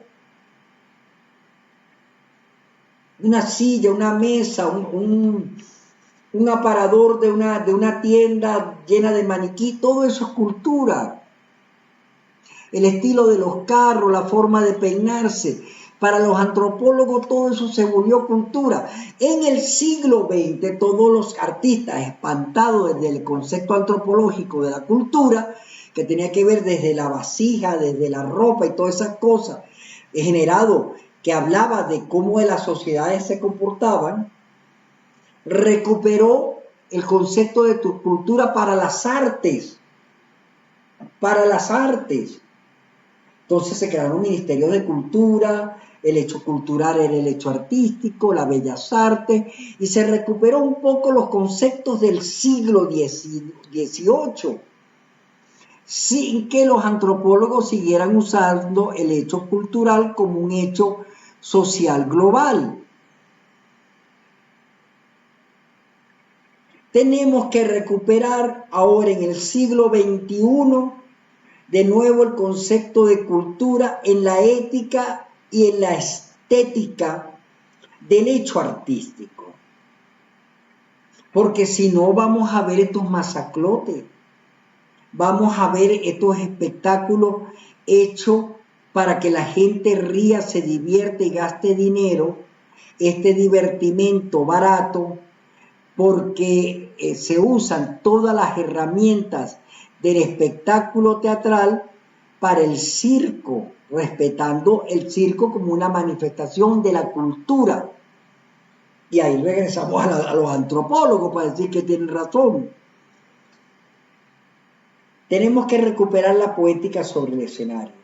Una silla, una mesa, un aparador de una tienda llena de maniquí, todo eso es cultura. El estilo de los carros, la forma de peinarse. Para los antropólogos todo eso se volvió cultura. En el siglo XX todos los artistas espantados desde el concepto antropológico de la cultura, que tenía que ver desde la vasija, desde la ropa y todas esas cosas, generado que hablaba de cómo las sociedades se comportaban, recuperó el concepto de tu cultura para las artes. Para las artes. Entonces se crearon ministerios de cultura, el hecho cultural era el hecho artístico, las bellas artes, y se recuperó un poco los conceptos del siglo XVIII, sin que los antropólogos siguieran usando el hecho cultural como un hecho social global. Tenemos que recuperar ahora en el siglo XXI de nuevo el concepto de cultura en la ética y en la estética del hecho artístico. Porque si no vamos a ver estos masaclotes, vamos a ver estos espectáculos hechos para que la gente ría, se divierte y gaste dinero, este divertimento barato, porque se usan todas las herramientas del espectáculo teatral para el circo, respetando el circo como una manifestación de la cultura. Y ahí regresamos a los antropólogos para decir que tienen razón. Tenemos que recuperar la poética sobre el escenario,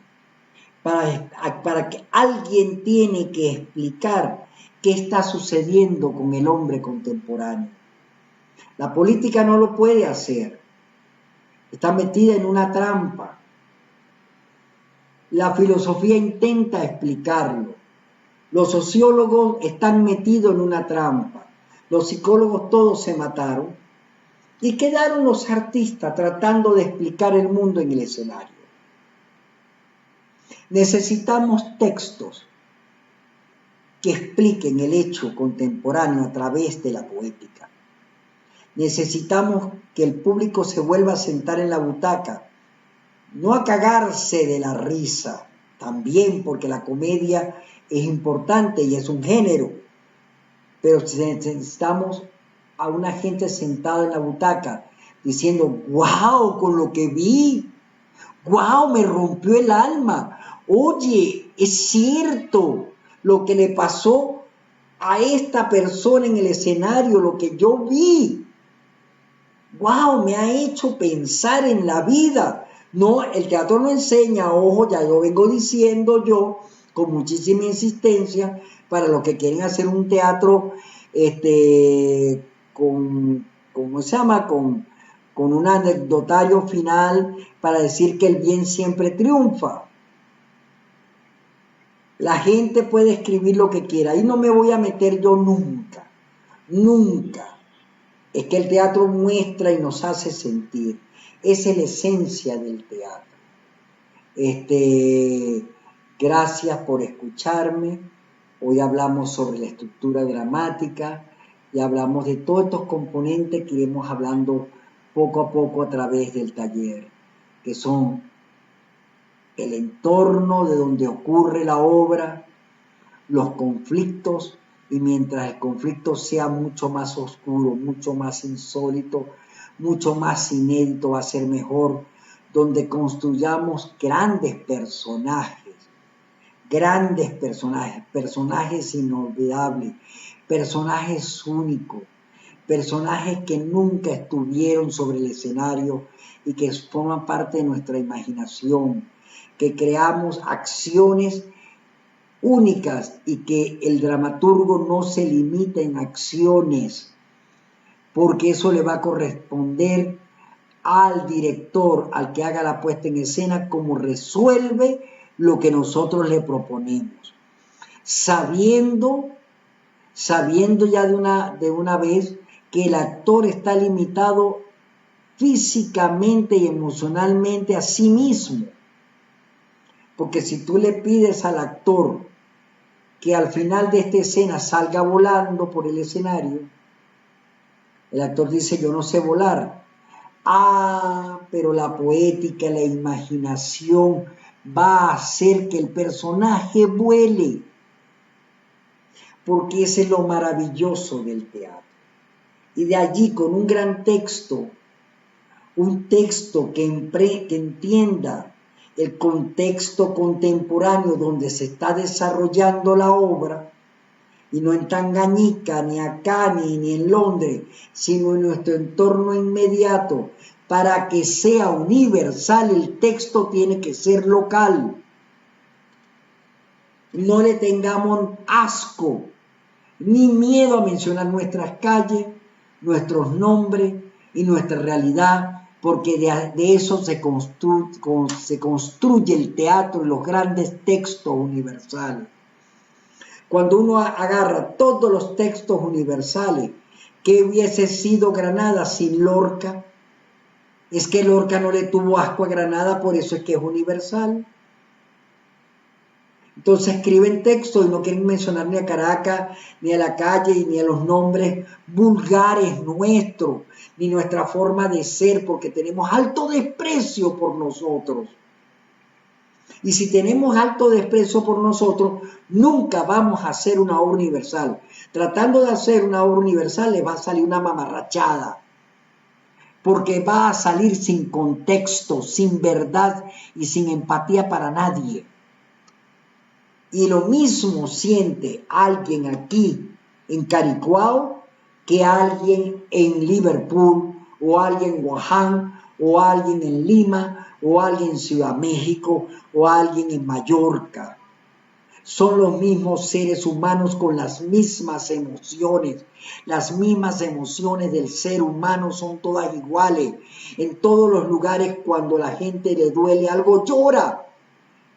para que alguien tiene que explicar qué está sucediendo con el hombre contemporáneo. La política no lo puede hacer. Está metida en una trampa. La filosofía intenta explicarlo. Los sociólogos están metidos en una trampa. Los psicólogos todos se mataron. Y quedaron los artistas tratando de explicar el mundo en el escenario. Necesitamos textos que expliquen el hecho contemporáneo a través de la poética. Necesitamos que el público se vuelva a sentar en la butaca, no a cagarse de la risa, también porque la comedia es importante y es un género, pero necesitamos a una gente sentada en la butaca diciendo, wow, con lo que vi, wow, me rompió el alma, oye, es cierto lo que le pasó a esta persona en el escenario, lo que yo vi. ¡Wow! Me ha hecho pensar en la vida. No, el teatro no enseña, ojo, ya lo vengo diciendo yo con muchísima insistencia, para los que quieren hacer un teatro ¿cómo se llama? Con un anecdotario final para decir que el bien siempre triunfa. La gente puede escribir lo que quiera, ahí no me voy a meter yo nunca, nunca. Es que el teatro muestra y nos hace sentir. Esa es la esencia del teatro. Gracias por escucharme. Hoy hablamos sobre la estructura dramática y hablamos de todos estos componentes que iremos hablando poco a poco a través del taller, que son el entorno de donde ocurre la obra, los conflictos, y mientras el conflicto sea mucho más oscuro, mucho más insólito, mucho más inédito, va a ser mejor, donde construyamos grandes personajes, personajes inolvidables, personajes únicos, personajes que nunca estuvieron sobre el escenario y que forman parte de nuestra imaginación, que creamos acciones únicas y que el dramaturgo no se limita en acciones, porque eso le va a corresponder al director, al que haga la puesta en escena, cómo resuelve lo que nosotros le proponemos. Sabiendo ya de una vez que el actor está limitado físicamente y emocionalmente a sí mismo. Porque si tú le pides al actor que al final de esta escena salga volando por el escenario, el actor dice, yo no sé volar. Ah, pero la poética, la imaginación va a hacer que el personaje vuele. Porque ese es lo maravilloso del teatro. Y de allí, con un gran texto, un texto que entienda el contexto contemporáneo donde se está desarrollando la obra, y no en Tanganica, ni acá, ni en Londres, sino en nuestro entorno inmediato, para que sea universal, el texto tiene que ser local. No le tengamos asco, ni miedo a mencionar nuestras calles, nuestros nombres y nuestra realidad, porque de eso se construye el teatro y los grandes textos universales. Cuando uno agarra todos los textos universales, ¿qué hubiese sido Granada sin Lorca? Es que Lorca no le tuvo asco a Granada, por eso es que es universal. Entonces escriben textos y no quieren mencionar ni a Caracas, ni a la calle, ni a los nombres vulgares nuestros, ni nuestra forma de ser, porque tenemos alto desprecio por nosotros. Y si tenemos alto desprecio por nosotros, nunca vamos a hacer una obra universal. Tratando de hacer una obra universal, le va a salir una mamarrachada. Porque va a salir sin contexto, sin verdad y sin empatía para nadie. Y lo mismo siente alguien aquí en Caricuao que alguien en Liverpool, o alguien en Wuhan, o alguien en Lima, o alguien en Ciudad México, o alguien en Mallorca. Son los mismos seres humanos con las mismas emociones. Las mismas emociones del ser humano son todas iguales. En todos los lugares, cuando la gente le duele algo, llora.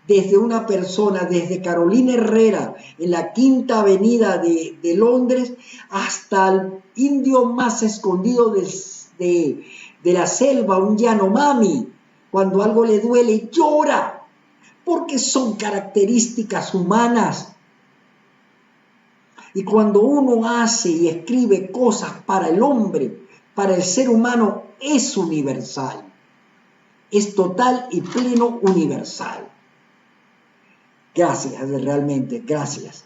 Desde una persona, desde Carolina Herrera, en la Quinta Avenida de Londres, hasta el indio más escondido de la selva, un Yanomami. Cuando algo le duele, llora, porque son características humanas. Y cuando uno hace y escribe cosas para el hombre, para el ser humano, es universal. Es total y pleno universal. Gracias, realmente, gracias.